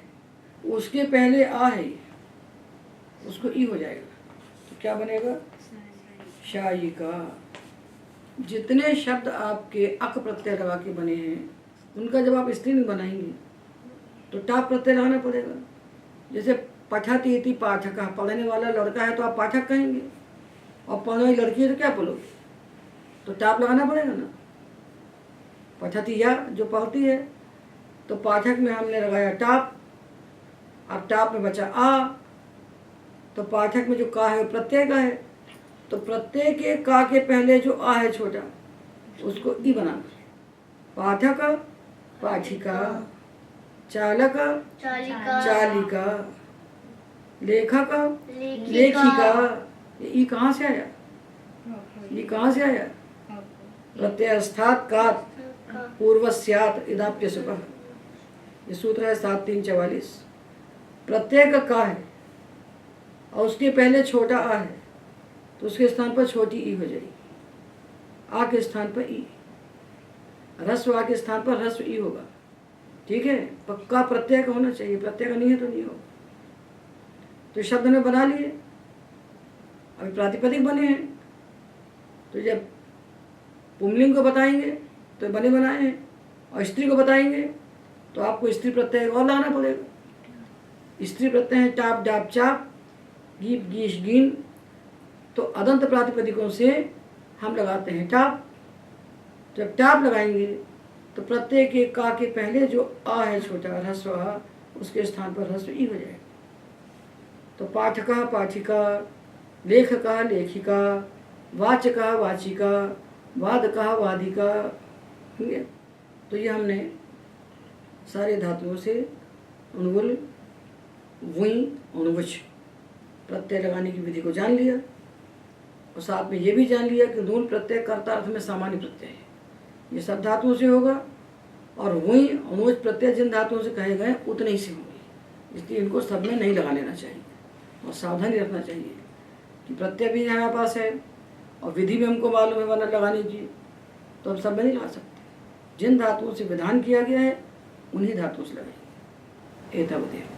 उसके पहले आ है, उसको ई हो जाएगा, तो क्या बनेगा? शायिका। जितने शब्द आपके अक प्रत्यय लगा के बने हैं, उनका जब आप स्त्रीलिंग बनाएंगे तो टाप प्रत्यय लगाना पड़ेगा। जैसे पठति इति पाठकः, पढ़ने वाला लड़का है तो आप पाठक कहेंगे, और पढ़ने वाली लड़की है तो क्या बोलोगे? तो टाप लगाना पड़ेगा ना। पठति या जो पढ़ती है, तो पाठक में हमने लगाया टाप, अब टाप में बचा आ, तो पाठक में जो का है वो प्रत्यय का है, तो प्रत्यय के का के पहले जो आ है छोटा, उसको ई बनाना। पाठक पाठिका, चालक चालिका, लेखक लेखिका। ये ई कहाँ से आया? ये कहाँ से आया? प्रत्ययस्थात् कात् पूर्वस्यात् इदाप्यसुपः। ये सूत्र है 7-3-44। प्रत्यय का का है और उसके पहले छोटा आ है, तो उसके स्थान पर छोटी ई हो जाएगी, आ के स्थान पर ई, ह्रस्व आ के स्थान पर ह्रस्व ई होगा। ठीक है, पक्का प्रत्यय का होना चाहिए, प्रत्यय का नहीं है तो नहीं होगा। तो शब्द में बना लिए, अभी प्रातिपदिक बने हैं, तो जब पुंलिंग को बताएंगे तो बने बनाए हैं, और स्त्री को बताएंगे तो आपको स्त्री प्रत्यय और लाना पड़ेगा। स्त्री प्रत्यय है टाप डाप चाप, गीप गीश गीन, तो अदंत प्रातिपदिकों से हम लगाते हैं टाप। जब टाप लगाएंगे तो प्रत्यय के का के पहले जो आ है छोटा ह्रस्व आ, उसके स्थान पर ह्रस्व ई हो जाएगा। तो पाठकः पाठिका, लेखकः लेखिका, वाचकः वाचिका, वादकः वादिका। ठीक है, तो ये हमने सारे धातुओं से उणवुल वुई उणवच प्रत्यय लगाने की विधि को जान लिया, और साथ में ये भी जान लिया कि नूल प्रत्यय कर्ता अर्थ में सामान्य प्रत्यय है, ये सब धातुओं से होगा, और वही अनुज प्रत्यय जिन धातुओं से कहे गए उतने ही से होंगे, इसलिए इनको सब में नहीं लगा लेना चाहिए और सावधानी रखना चाहिए कि प्रत्यय भी हमारे पास है और विधि भी हमको मालूम है वरना लगाने की, तो हम सब में नहीं लगा सकते। जिन धातुओं से विधान किया गया है उन्हीं धातुओं से लगाएंगे। एतावदेव।